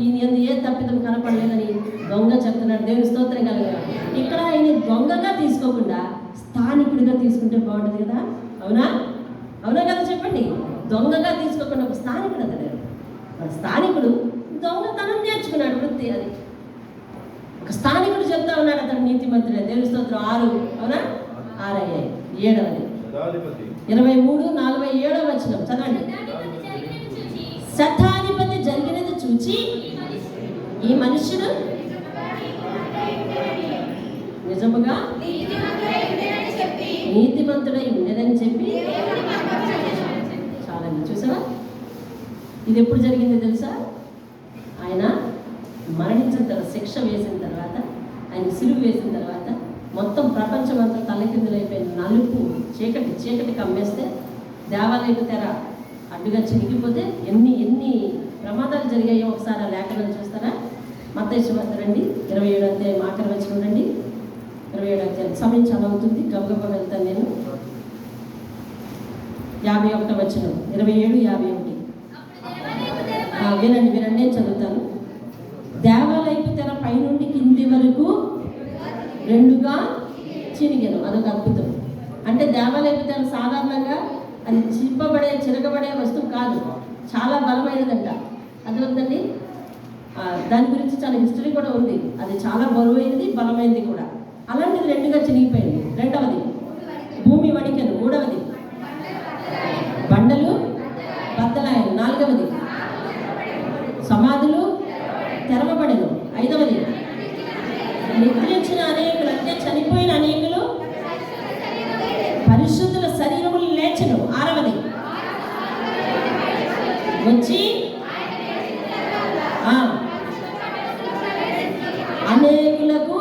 ఈయన యందు ఏ తప్పిదం కనపడలేదని దొంగ చెప్తున్నాడు. దేవుని స్తోత్రం కలుగుగా. ఇక్కడ ఆయన దొంగగా తీసుకోకుండా స్థానికుడిగా తీసుకుంటే బాగుంటుంది కదా. అవునా? అవునా కదా? చెప్పండి. దొంగగా తీసుకోకుండా ఒక స్థానికుడు అతడు. స్థానికుడు దొంగతనం నేర్చుకున్నాడు, వృత్తి అది. ఒక స్థానికుడు చెప్తా ఉన్నాడు, అతడు నీతిమంతుడే. దేవుని స్తోత్రం. 6 అవునా? 6 అయ్యాయి. 7వ 23-47 వచనం చదవండి. శతాధిపతి జరిగినది చూచి ఈ మనుషుడు నిజముగా నీతిమంతుడై ఉండేదని చెప్పి చాలండి. చూసావా? ఇది ఎప్పుడు జరిగిందో తెలుసా? ఆయన మరణించిన తర్వాత, శిక్ష వేసిన తర్వాత, ఆయన సిలువ వేసిన తర్వాత మొత్తం ప్రపంచం అంతా తలకిందులైపోయిన నలుపు చీకటి కమ్మేస్తే దేవాలయపు తెర అడ్డుగా చినిగిపోతే ఎన్ని ప్రమాదాలు జరిగాయో ఒకసారి ఆ లేఖనాలు చూస్తారా? మత్తయి సువార్త రండి, 27వ అధ్యాయం ఆఖరి వచనం రండి. 27వ అధ్యాయం. సమయం చాలా అవుతుంది, గబగబ వెళ్తాను నేను. 51వ వచనం, 27-51. వినండి, నేను చదువుతాను. దేవాలయపు తెర పైనుండి కింది వరకు 2గా చినిగెను. అదొక అద్భుతం. అంటే దేవాలయపు తెర సాధారణంగా అది చిరగబడే వస్తువు కాదు, చాలా బలమైనదంట. అర్థమవుతుందండి? దాని గురించి చాలా హిస్టరీ కూడా ఉంది. అది చాలా బరువైనది, బలమైనది కూడా. అలాంటిది 2గా చినిగిపోయింది. 2వది భూమి వణికెను. 3వది బండలు బద్దలాయను. 4వది సమాధులు తెరవబడెను. 5వది నిద్రించిన అనేకులు, అంటే చనిపోయిన అనేకులు పరిశుద్ధుల శరీరములు లేచెను. 6వది వచ్చి అనేకులకు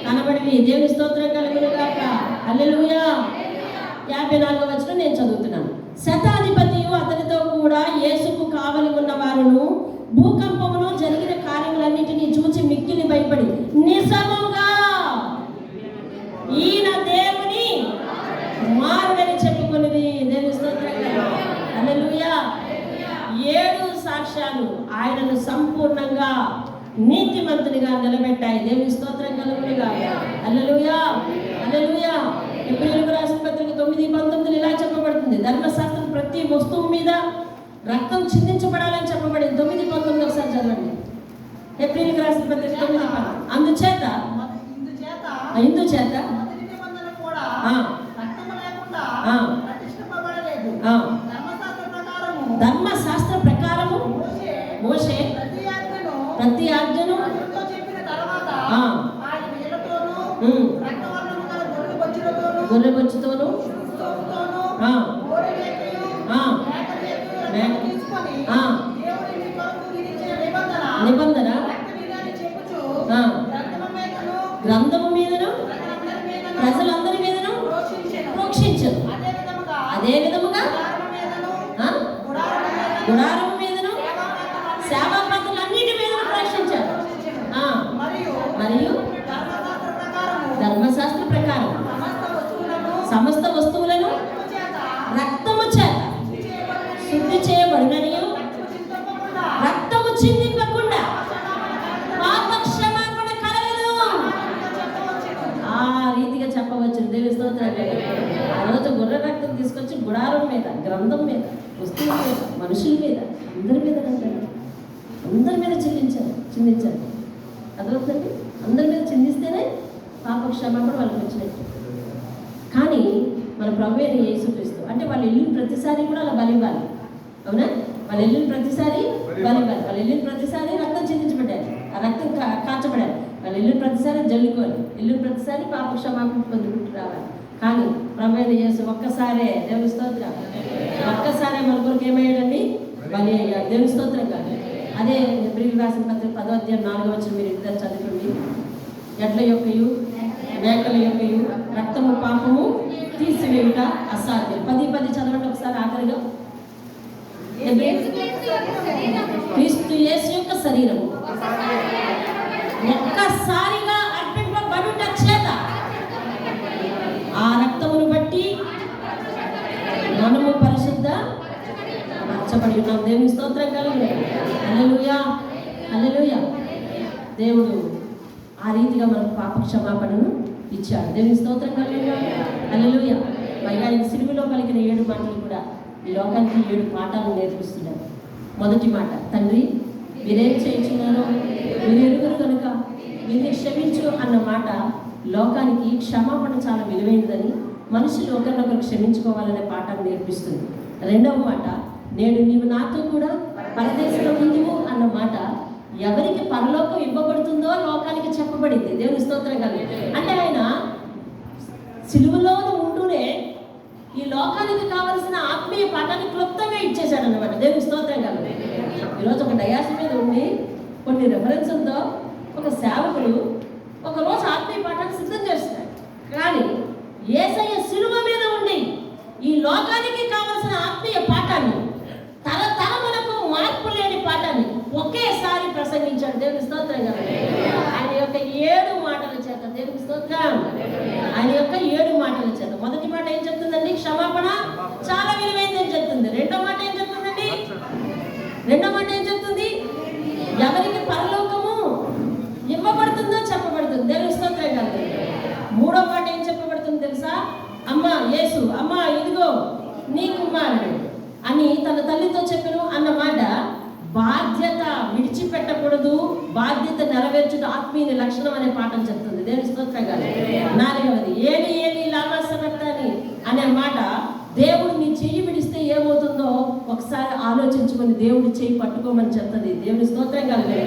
కనబడి. దేవుని స్తోత్రం కలుగును గాక. హల్లెలూయా. 54వ వచనం నేను చదువుతున్నాను. శతాధిపతియు అతనితో కూడా యేసుకు కావలి ఉన్న వారును భూకంపమును జరిగిన కార్యములన్నిటినీ చూచి మిక్కిలి భయపడి నిజముగా ఈయన దేవుని కుమారుడని చెప్పుకున్నది. దేవుని స్తోత్రం. హల్లెలూయా. 7 సాక్ష్యాలు ఆయనను సంపూర్ణంగా నీతిమంతునిగా నిలబెట్టాయి. దేవుని స్తోత్రం కలుగునుగా. హల్లెలూయా. హల్లెలూయా. ఎబ్రీయులకు రాసిన పత్రిక 9:19 ఇలా చెప్పబడుతుంది. ధర్మశాస్త్రం ప్రతి వస్తువు మీద రక్తం చిందించబడాలని చెప్పబడింది. 9:19 ఒకసారి చదవండి. ఎబ్రీయులకు రాసిన పత్రిక 9:19. అందుచేత ధర్మశాస్త్ర ప్రకారము మోషే ప్రతి ఆజ్ఞను గొర్రెబొచ్చుతోను నిబంధన గ్రంథము మీదను ప్రజలందరి మీదను ప్రోక్షించను. అదే విధముగా గుడారము మీదను సేవా పద్ధతులన్నిటి మీదను ప్రోక్షించారు. మరియు ధర్మశాస్త్ర ప్రకారం సమస్త వస్తువులను రక్తము చేత శుద్ధి చేయబడినని, రక్తము చిందింపకుండా పాప క్షమాపణ కలగదు. ఆ రీతిగా చెప్పవచ్చు. దేవుని స్తోత్రాలు. ఆ రోజు గొర్రె రక్తం తీసుకొచ్చి గుడారం మీద, గ్రంథం మీద, వస్తువుల మీద, మనుషుల మీద, అందరి మీద చిందించారు. అదవుతుంది. అందరి మీద చిందిస్తేనే పాప క్షమాపణ వాళ్ళకి వచ్చినట్టు. కానీ మన ప్రభువైన యేసుక్రీస్తు అంటే వాళ్ళు వెళ్ళిన ప్రతిసారి కూడా అలా బలివ్వాలి. అవునా? వాళ్ళు వెళ్ళిన ప్రతిసారి బలివ్వాలి. వాళ్ళు వెళ్ళిన ప్రతిసారి రక్తం చిందించబడ్డారు, ఆ రక్తం కాచబడారు. వాళ్ళు వెళ్ళిన ప్రతిసారి జల్లుకోవాలి, వెళ్ళిన ప్రతిసారి పాప క్షమాపణ పొందుకుంటూ రావాలి. కానీ ప్రభువైన యేసు ఒక్కసారే, దేవుని స్తోత్రం, ఒక్కసారే మన కొరకు ఏమయ్యాడండి? బలి అయ్యాడు. దేవుని స్తోత్రం కాదు. అదే హెబ్రీయులకు రాసిన పత్రిక 10వ అధ్యాయం 4వ వచనం మీరు ఇద్దరు చదువుకోండి. ఎడ్ల యొక్కయు మేకల యొక్కయు రక్తము పాపము తీసివేయుట అసాధ్యం. 10 చదవండి ఒకసారి ఆఖరిగా. క్రీస్తు యేసు యొక్క శరీరము ఒక్కసారిగా అర్పింపబడుట చేత ఆ రక్తమును బట్టి మనము పరిశుద్ధ మార్చబడి ఉన్నాం. దేవుని స్తోత్రం కలుగును. హల్లెలూయా, హల్లెలూయా. దేవుడు ఆ రీతిగా మనకు పాప క్షమాపణను ఇచ్చాడు. దేవుని స్తోత్రం కలుగును. హల్లెలూయా. పైగా ఆయన సిలువలో పలికిన 7 మాటలు కూడా ఈ లోకానికి 7 పాఠాలను నేర్పిస్తున్నాడు. మొదటి మాట, తండ్రి మీరేం చేయించున్నారో మీరు ఎరుగురు కనుక వీరిని క్షమించు అన్న మాట లోకానికి క్షమాపణ చాలా విలువైనదని, మనుషులు ఒకరినొకరు క్షమించుకోవాలనే పాఠాన్ని నేర్పిస్తుంది. రెండవ మాట, నేడు నీవు నాతో కూడా పరదేశంలో ఉందువు అన్న మాట ఎవరికి పరలోకం ఇవ్వబడుతుందో లోకానికి చెప్పబడింది. దేవుని స్తోత్రం కలిగి. అంటే ఆయన సిలువలో ఉంటూనే ఈ లోకానికి కావలసిన ఆత్మీయ పాఠాన్ని క్లుప్తంగా ఇచ్చేశాడు అనమాట. దేవుని స్తోత్రం కలిగి. ఈరోజు ఒక డయాస్ మీద ఉండి కొన్ని రెఫరెన్స్లతో ఒక సేవకులు ఒకరోజు ఆత్మీయ పాఠాన్ని సిద్ధం చేస్తున్నారు. కానీ యేసయ్య సిలువ మీద ఉండి ఈ లోకానికి కావలసిన ఆత్మీయ పాఠాన్ని, తరతరములకు మార్పు లేని పాఠాన్ని ఒకేసారి ప్రసంగించాడు. దేవుని స్తోత్రం కలిగి. ఆయన యొక్క 7 మాటల చేత, దేవుని స్తోత్రం, ఆయన యొక్క 7 మాటల చేత. మొదటి మాట ఏం చెప్తుందండి? క్షమాపణ చాలా విలువైందని చెప్తుంది. రెండో మాట ఏం చెప్తుందండి? ఎవరికి పరలోకము ఇవ్వబడుతుందో చెప్పబడుతుంది. దేవుని స్తోత్రం కలిగి. మూడో మాట ఏం చెప్పబడుతుంది తెలుసా? అమ్మ యేసు, అమ్మ ఇదిగో నీ కుమారుడు అని తన తల్లితో చెప్పను అన్న మాట బాధ్యత విడిచిపెట్టకూడదు, బాధ్యత నెరవేర్చుట ఆత్మీయ లక్షణం అనే పాఠం చెప్తుంది. దేవుని స్తోత్రం కాదు. 4వది, ఏలి ఏలి లామా సబక్తాని అనే మాట, దేవుడు నీ చెయ్యి విడిస్తే ఏమవుతుందో ఒకసారి ఆలోచించుకొని దేవుడి చెయ్యి పట్టుకోమని చెప్తుంది. దేవుని స్తోత్రం కలిగి.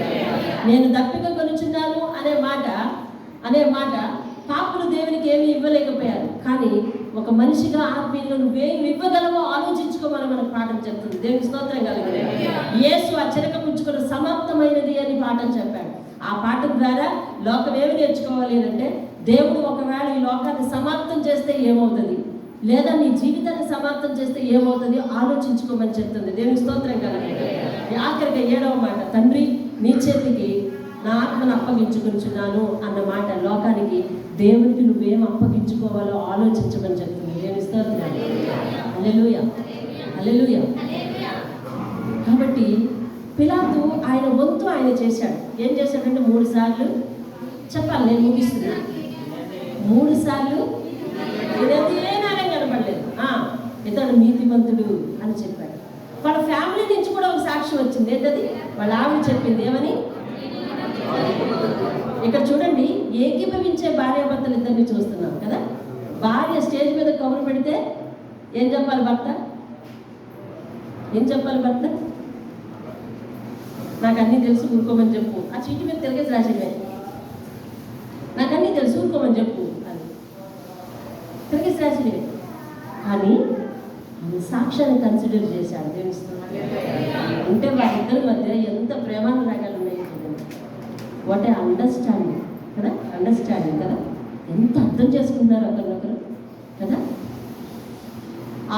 నేను దప్పిక కొనుచున్నాను అనే మాట పాపులు దేవునికి ఏమి ఇవ్వలేకపోయారు, కానీ ఒక మనిషిగా ఆత్మీయులు నువ్వేమి ఇవ్వగలవో ఆలోచించుకోమని మనకు పాఠం చెప్తుంది. దేవుని స్తోత్రం కలిగి. యేసు ఆ చిరక పుచ్చుకొని సమాప్తమైనది అని పాఠం చెప్పాడు. ఆ పాఠం ద్వారా లోకం ఏమి నేర్చుకోవాలి అంటే, దేవుడు ఒకవేళ ఈ లోకాన్ని సమాప్తం చేస్తే ఏమవుతుంది, లేదా నీ జీవితాన్ని సమాప్తం చేస్తే ఏమవుతుంది ఆలోచించుకోమని చెప్తుంది. దేవుని స్తోత్రం కలిగి. ఆఖరిగా 7వ మాట, తండ్రి నీ చేతికి నా ఆత్మను అప్పగించుకుంటున్నాను అన్న మాట లోకానికి దేవునికి నువ్వేం అప్పగించుకోవాలో ఆలోచించమని చెప్తుంది. దేవుని స్తోత్రం. హల్లెలూయా, హల్లెలూయా. కాబట్టి పిలాతు ఆయన వంతు ఆయన చేశాడు. ఏం చేశాడంటే 3 సార్లు చెప్పాలి, నేను ముగిస్తున్నా. 3 సార్లు ఇదే నారం కనపడలేదు, ఇతడు నీతిమంతుడు అని చెప్పాడు. వాళ్ళ ఫ్యామిలీ నుంచి కూడా ఒక సాక్ష్యం వచ్చింది. ఏంటది? వాళ్ళ ఆవిడ చెప్పింది ఏమని? ఇక్కడ చూడండి, ఏకీభవించే భార్యాభర్తలు ఇద్దరిని చూస్తున్నాం కదా. భార్య స్టేజ్ మీద కబురు పెడితే ఏం చెప్పాలి భర్త? ఏం చెప్పాలి భర్త? నాకు అన్నీ తెలుసు ఊరుకోమని చెప్పు. ఆ చీటి మీద తిరిగేసి రాసేవే, నాకు అన్నీ తెలుసు ఊరుకోమని చెప్పు అని తిరిగేసి రాసేవే. కానీ ఆమె సాక్ష్యాన్ని కన్సిడర్ చేశాడు. అంటే వారిద్దరి మధ్య ఎంత ప్రేమానురాగాలు ఉన్నాయి. వాట్ ఏ అండర్స్టాండింగ్ కదా, అండర్స్టాండింగ్ కదా, ఎంత అర్థం చేసుకుంటున్నారు ఒకరినొకరు కదా.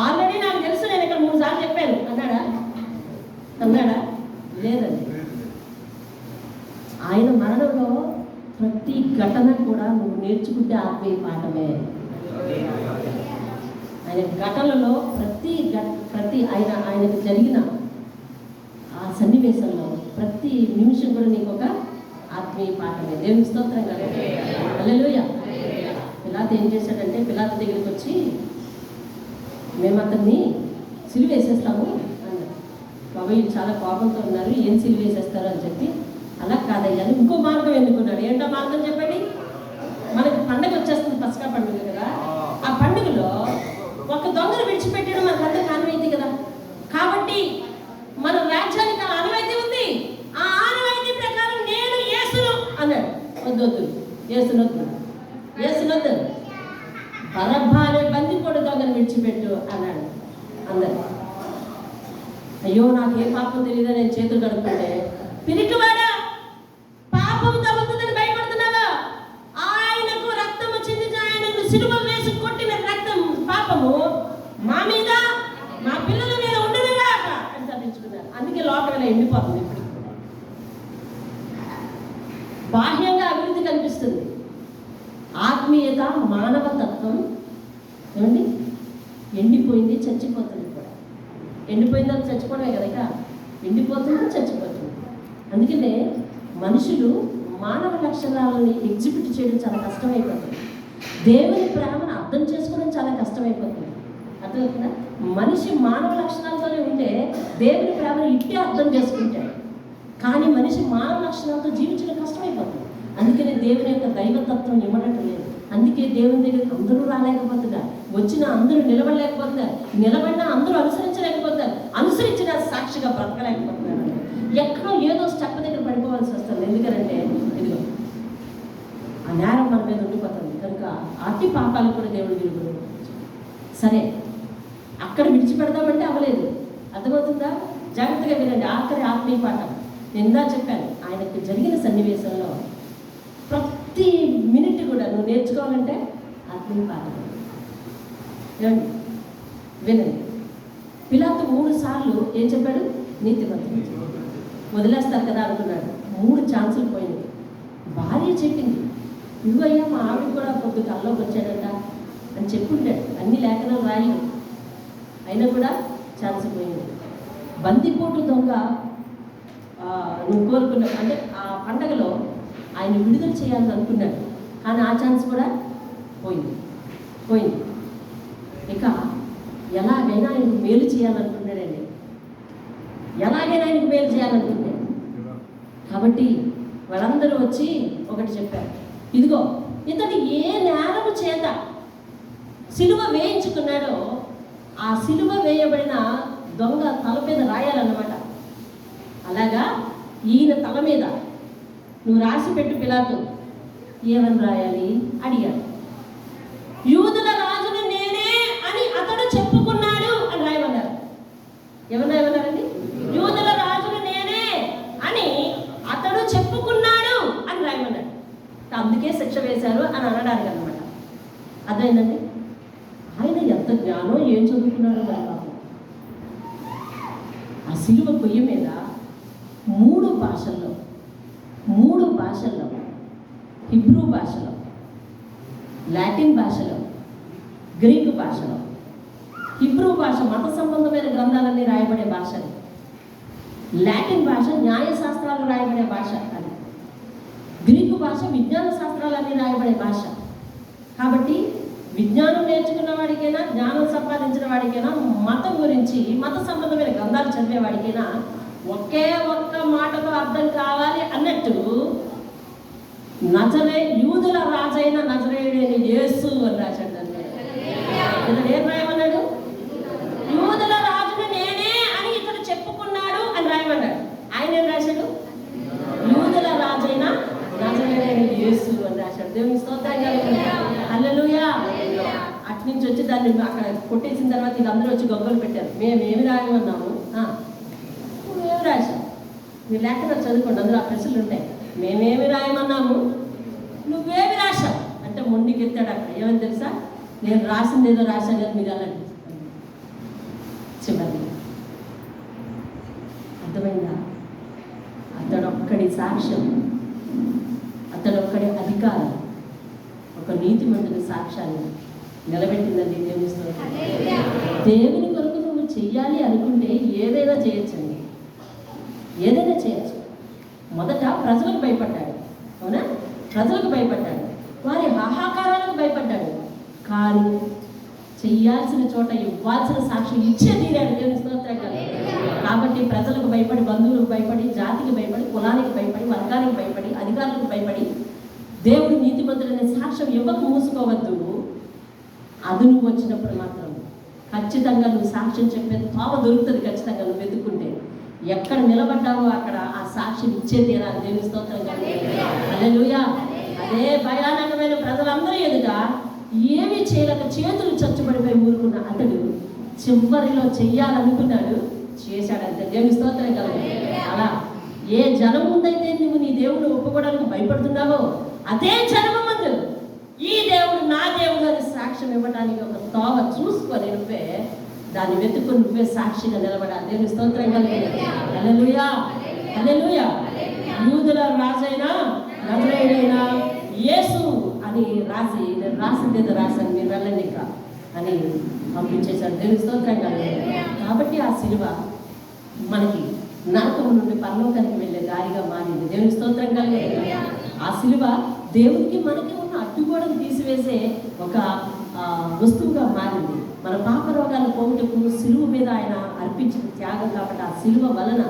ఆల్రెడీ నాకు తెలుసు, నేను ఇక్కడ 3 సార్లు చెప్పాను అన్నాడా? లేదండి. ఆయన మరణంలో ప్రతి ఘటన కూడా నువ్వు నేర్చుకుంటే ఆత్మీయ పాఠమే. ఆయన ఘటనలో ప్రతి ఆయనకు జరిగిన ఆ సన్నివేశంలో ప్రతి నిమిషం కూడా నీకు ఒక ఆత్మీయ పాఠమే. దేవుని స్తోత్రం కదా. హల్లెలూయా. పిలాతు ఏం చేశాడంటే, పిలాతు దగ్గరికి వచ్చి మేము అతన్ని సిలువేసేస్తాము అన్నారు. బాబాయ్ చాలా కోపంతో ఉన్నారు, ఏం సిలువేసేస్తారు అని చెప్పి, అలా కాదయ్యా అని ఇంకో మార్గం ఎన్నుకున్నాడు. ఏంటో మార్గం చెప్పండి? మనకి పండుగ వచ్చేస్తుంది, పసకా పండుగ కదా. ఆ పండుగలో ఒక దొంగను విడిచిపెట్టడం మనకంతా ఆనవాయితీ కదా. కాబట్టి మన రాజ్యానికి ఆనవాయితీ ఉంది. ఆ ఆనవాయితీ ప్రకారం నేను యేసును అన్నాడు. వద్దు యేసునొద్దు బరబ్బా అనే బంది కూడా అందరు. అయ్యో నాకే పాపం తెలియదా నేను చేతులు కడుక్కుంటే, పిరికివాడా పాపం తగ్గుతుందని భయపడుతున్నావా? ఆయనకు రక్తము చిందించి ఆయనకు సిలువ వేసి కొట్టిన రక్తం పాపము మా మీద మా పిల్లల మీద ఉండదుగా అని తప్పించుకున్నారు. అందుకే లోకం ఇలా ఎండిపోతుంది. ఇప్పుడు బాహ్యంగా అభివృద్ధి కనిపిస్తుంది, ఆత్మీయత మానవతత్వం ఏమండి ఎండిపోయింది, చచ్చిపోతుంది కూడా. ఎండిపోయిందని చచ్చిపోవడమే కదా, ఎండిపోతుంది, చచ్చిపోతుంది. అందుకనే మనుషులు మానవ లక్షణాలని ఎగ్జిబిట్ చేయడం చాలా కష్టమైపోతుంది. దేవుని ప్రేమను అర్థం చేసుకోవడం చాలా కష్టమైపోతుంది. అర్థమవుతుందా? మనిషి మానవ లక్షణాలతోనే ఉంటే దేవుని ప్రేమను ఇట్టే అర్థం చేసుకుంటాడు. కానీ మనిషి మానవ లక్షణాలతో జీవించడం కష్టమైపోతుంది. అందుకనే దేవుని యొక్క దైవతత్వం ఇవ్వనట్టు లేదు. అందుకే దేవుని దగ్గరికి అందరూ రాలేకపోతున్నారు, వచ్చిన అందరూ నిలబడలేకపోతున్నారు, నిలబడినా అందరూ అనుసరించలేకపోతున్నారు, అనుసరించిన సాక్షిగా బ్రతకలేకపోతున్నారు. ఎక్కడో ఏదో స్టెప్ దగ్గర పడిపోవాల్సి వస్తుంది. ఎందుకంటే ఇదిగో ఆ నేరం మన మీద ఉండిపోతుంది కనుక అతి పాపాలు కూడా దేవుడు విరుగుడు. సరే, అక్కడ విడిచిపెడదామంటే అవ్వలేదు. అర్థమవుతుందా? జాగ్రత్తగా వినండి. ఆఖరి ఆత్మీయ పాఠం నిందా చెప్పాను. ఆయనకు జరిగిన సన్నివేశంలో ప్రతి మినిట్ కూడా నువ్వు నేర్చుకోవాలంటే ఆత్మీయ పాఠం ఏమండి వినండి. పిలాతు 3 సార్లు ఏం చెప్పాడు? నీతిమంతుడు, వదిలేస్తారు కదా అనుకున్నాడు. 3 ఛాన్సులు పోయింది. భార్య చెప్పింది, ఇదిగో అయ్యా మా ఆవిడ కూడా పొద్దు కల్లోకి వచ్చాడట అని చెప్పుంటాడు. అన్ని లేఖనాలు రాయలేదు, అయినా కూడా ఛాన్స్ పోయింది. బందిపోటు దొంగ నువ్వు కోరుకున్నావు అంటే ఆ పండగలో ఆయన విడుదల చేయాలని అనుకున్నాడు, కానీ ఆ ఛాన్స్ కూడా పోయింది. ఇక ఎలాగైనా ఆయనకు మేలు చేయాలనుకున్నాడండి, ఎలాగైనా ఆయనకు మేలు చేయాలనుకున్నాడు. కాబట్టి వాళ్ళందరూ వచ్చి ఒకటి చెప్పారు, ఇదిగో ఇతడు ఏ నేరము చేత సిలువ వేయించుకున్నాడో ఆ సిలువ వేయబడిన దొంగ తల మీద రాయాలన్నమాట. అలాగా ఈయన తల మీద నువ్వు రాసి పెట్టు పిలాతు. ఏమని రాయాలి అడిగాడు. యూదుల రాజును నేనే అని అతడు చెప్పుకున్నాడు అని రాయమన్నారు. ఏమన్నారండి? యూదుల రాజును నేనే అని అతడు చెప్పుకున్నాడు అని రాయమన్నాడు. అందుకే శిక్ష వేశారు అని అనడానికి అనమాట. అదేంటండి, ఆయన ఎంత జ్ఞానం, ఏం చదువుకున్నాడో మరి పాపం. ఆ సిలువ పొయ్యి మీద 3 భాషల్లో హిబ్రూ భాషలో, లాటిన్ భాషలో, గ్రీకు భాషలో. హిబ్రూ భాష మత సంబంధమైన గ్రంథాలన్నీ రాయబడే భాష, లాటిన్ భాష న్యాయశాస్త్రాలు రాయబడే భాష, అది గ్రీకు భాష విజ్ఞాన శాస్త్రాలన్నీ రాయబడే భాష. కాబట్టి విజ్ఞానం నేర్చుకున్న వాడికైనా, జ్ఞానం సంపాదించిన వాడికైనా, మతం గురించి మత సంబంధమైన గ్రంథాలు చదివే వాడికైనా ఒకే ఒక్క మాటతో అర్థం కావాలి అన్నట్టు యూదుల రాజైన నజరేయుడైన యేసు అని రాశాడు. ఇతడు ఏం రాయమన్నాడు? యూదుల రాజును నేనే అని ఇతడు చెప్పుకున్నాడు అని రాయమన్నాడు. ఆయన ఏం రాశాడు? యూదుల రాజైన నజరేయుడైన యేసు అని రాశాడు. దేవుని స్తోత్రం. హల్లెలూయా. అట్నుంచి వచ్చి దాన్ని అక్కడ కొట్టేసిన తర్వాత వీళ్ళందరూ వచ్చి గొప్పలు పెట్టారు. మేమేమి రాయమన్నాము, మేమేమి రాశాం, మీరు లేకుండా చదువుకోండి, అందులో ఆ ప్రశ్నలు ఉంటాయి. మేమేమి రాయమన్నాము, నువ్వేమి రాశావు అంటే మొండికి ఎత్తాడు. అక్కడ ఏమని తెలుసా? నేను రాసింది ఏదో రాశాను కదా మీరు అలాంటి. చివరి అర్థమైందా? అతడొక్కడి సాక్ష్యం, అతడొక్కడి అధికారం ఒక నీతిమంతుడి సాక్ష్యాన్ని నిలబెట్టిందండి. దేవుని స్తోత్రం. దేవుని కొరకు నువ్వు చెయ్యాలి అనుకుంటే ఏదైనా చేయొచ్చండి, ఏదైనా చేయొచ్చు. మొదట ప్రజలకు భయపడ్డాడు, అవునా? ప్రజలకు భయపడ్డాడు, వారి హాహాకారాలకు భయపడ్డాడు. కానీ చెయ్యాల్సిన చోట ఇవ్వాల్సిన సాక్ష్యం ఇచ్చే తీరాడు. దేవుని స్తోత్రం. కాబట్టి ప్రజలకు భయపడి, బంధువులకు భయపడి, జాతికి భయపడి, కులానికి భయపడి, వర్గానికి భయపడి, అధికారులకు భయపడి దేవుడు నీతిమంతుడనే సాక్ష్యం ఇవ్వక మూసుకోవద్దు. అది నువ్వు వచ్చినప్పుడు మాత్రం ఖచ్చితంగా నువ్వు సాక్ష్యం చెప్పేది తోవ దొరుకుతుంది. ఖచ్చితంగా నువ్వు వెతుక్కుంటే ఎక్కడ నిలబడ్డావో అక్కడ ఆ సాక్ష్యం ఇచ్చే తీరాలి. దేవుని స్తోత్రం. హల్లెలూయా. అదే భయానకమైన ప్రజలందరూ ఎదుట ఏమీ చేయలేక చేతులు చచ్చుబడిపోయి ఊరుకున్న అతడు చివరిలో చెయ్యాలనుకున్నాడు, చేశాడంతే. దేవుని స్తోత్రం కలుగుతుంది. అలా ఏ జనం ముందైతే నువ్వు నీ దేవుడు ఒప్పుకోవడానికి భయపడుతున్నావో అదే జనం ముందు ఈ దేవుడు నా దేవుడు అని సాక్ష్యం ఇవ్వడానికి ఒక తోవ చూసుకొని నువ్వే దాన్ని వెతుక్కుని నువ్వే సాక్షిగా నిలబడాలి. దేవుని స్తోత్రం కలుగుతుంది. హల్లెలూయా, హల్లెలూయా. యూదుల రాజైన నజరేయుడైన యేసు అని రాసి, నేను రాసిందేదో రాశాను, మీరు వెళ్ళండి ఇంకా అని పంపించేశాడు. దేవుని స్తోత్రం కలుగుతుంది. కాబట్టి ఆ సిలువ మనకి నరకం నుండి పరలోకానికి వెళ్ళే దారిగా మారింది. దేవుని స్తోత్రం కలుగుతుంది. ఆ సిలువ దేవునికి మనకి ఉన్న అడ్డుగోడను తీసివేసే ఒక వస్తువుగా మారింది. మన పాప రోగాలు పోవుటకు సిలువ మీద ఆయన అర్పించిన త్యాగం. కాబట్టి ఆ సిలువ వలన,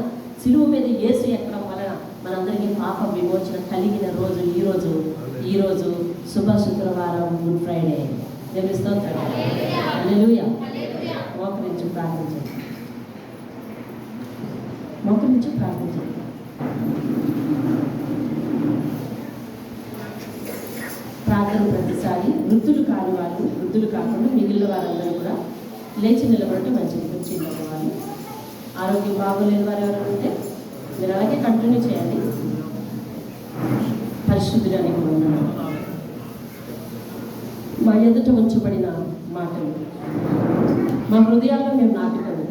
సిలువ మీద యేసు ఎక్కడం వలన మనందరికీ పాప విమోచన కలిగిన రోజు ఈరోజు శుభ శుక్రవారం, గుడ్ ఫ్రైడే. దేవుని స్తోత్రం. హల్లెలూయా. మోకరించి ప్రార్థించండి. ప్రార్థన ప్రతిసారి వృద్ధులు కాని వారు, వృద్ధులు కాకుండా మిగిలిన వారందరూ కూడా లేచి నిలబడటం మంచిది. వచ్చిన వాళ్ళు, ఆరోగ్యం బాగోలేని వారు ఎవరైనా ఉంటే మీరు అలాగే కంటిన్యూ చేయండి. పరిశుద్ధులని మా ఎదుట ఉంచబడిన మాటలు మా హృదయాల్లో మేము నాటుకొని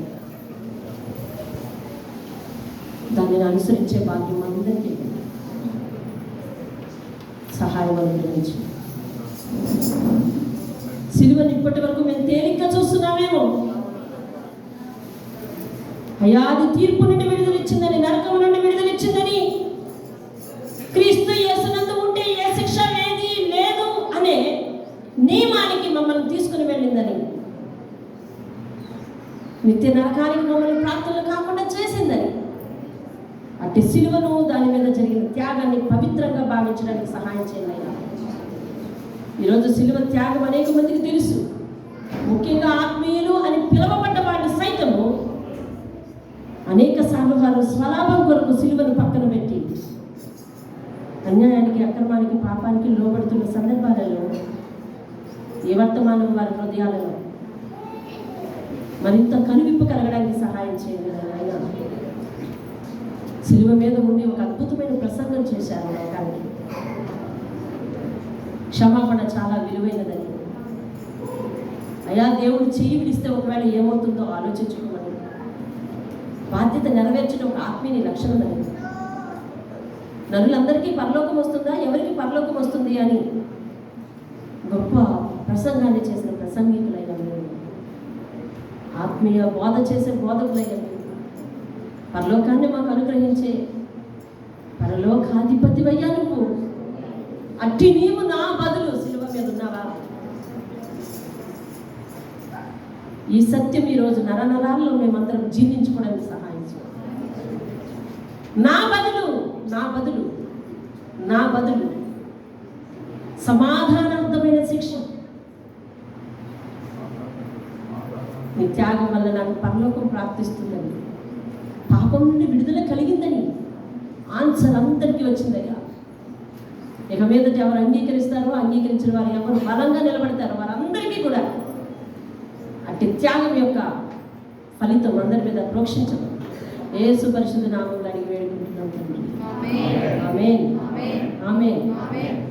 దానిని అనుసరించే భాగ్యం అందరికీ సహాయం అనుగ్రహించి, సిలువని ఇప్పటి వరకు మేము తేలిగ్గా చూస్తున్నామేమో, అయ్యా అది తీర్పు నుండి విడుదలిచ్చిందని, నరకం నుండి విడుదలిచ్చిందని, క్రీస్తు యేసునందు ఉంటే ఏ శిక్ష ఏది లేదు అనే నియమానికి మమ్మల్ని తీసుకుని వెళ్ళిందని, నిత్య నరకానికి మమ్మల్ని ప్రార్థనలు కాకుండా చేసిందని, అట్టి సిలువను దాని మీద జరిగిన త్యాగాన్ని పవిత్రంగా భావించడానికి సహాయం చేయాలి. ఈరోజు సిలువ త్యాగం అనేక మందికి తెలుసు. ముఖ్యంగా ఆత్మీయులు అని పిలువబడ్డ వాళ్ళు సైతము అనేక సార్లు వారు స్వలాభం కొరకు సిలువను పక్కన పెట్టి అన్యాయానికి, అక్రమానికి, పాపానికి లోబడుతున్న సందర్భాలలో ఈ వర్తమానం వారి హృదయాలలో మరింత కనువిప్పు కలగడానికి సహాయం చేయగలరు. ఆయన సిలువ మీద ఉండి ఒక అద్భుతమైన ప్రసంగం చేశారు లోకానికి. క్షమాపణ చాలా విలువైనదని, అయ్యా దేవుడు చెయ్యి విడిస్తే ఒకవేళ ఏమవుతుందో ఆలోచించుకోమని, బాధ్యత నెరవేర్చడం ఒక ఆత్మీయ లక్షణమని, నరులందరికీ పరలోకం వస్తుందా, ఎవరికి పరలోకం వస్తుంది అని గొప్ప ప్రసంగాన్ని చేసిన ప్రసంగికులైన మీరు, ఆత్మీయ బోధ చేసే బోధకులైన మీరు, పరలోకాన్ని మాకు అనుగ్రహించే పరలోకాధిపతివయ్యా నువ్వు, అట్టి నీవు నా బదులు సిలువ మీద ఉన్నావా? ఈ సత్యం ఈరోజు నరనరాల్లో మేమందరం జీర్ణించుకోవడానికి సహాయం చేయాలి. నా బదులు సమాధానార్థమైన శిక్ష, నీ త్యాగం వల్ల నాకు పరలోకం ప్రాప్తిస్తుందని, పాపం నుండి విడుదల కలిగిందని ఆన్సర్ అందరికీ వచ్చిందయ్యా. ఇక మీదట ఎవరు అంగీకరిస్తారో, అంగీకరించిన వారు ఎవరు బలంగా నిలబడతారో వారందరికీ కూడా అట్టి త్యాగం యొక్క ఫలితం అందరి మీద ప్రోక్షించదు. యేసు పరిశుద్ధ నామములో అడిగి వేడుకుంటున్నాం తండ్రి. ఆమేన్. ఆమేన్. ఆమేన్.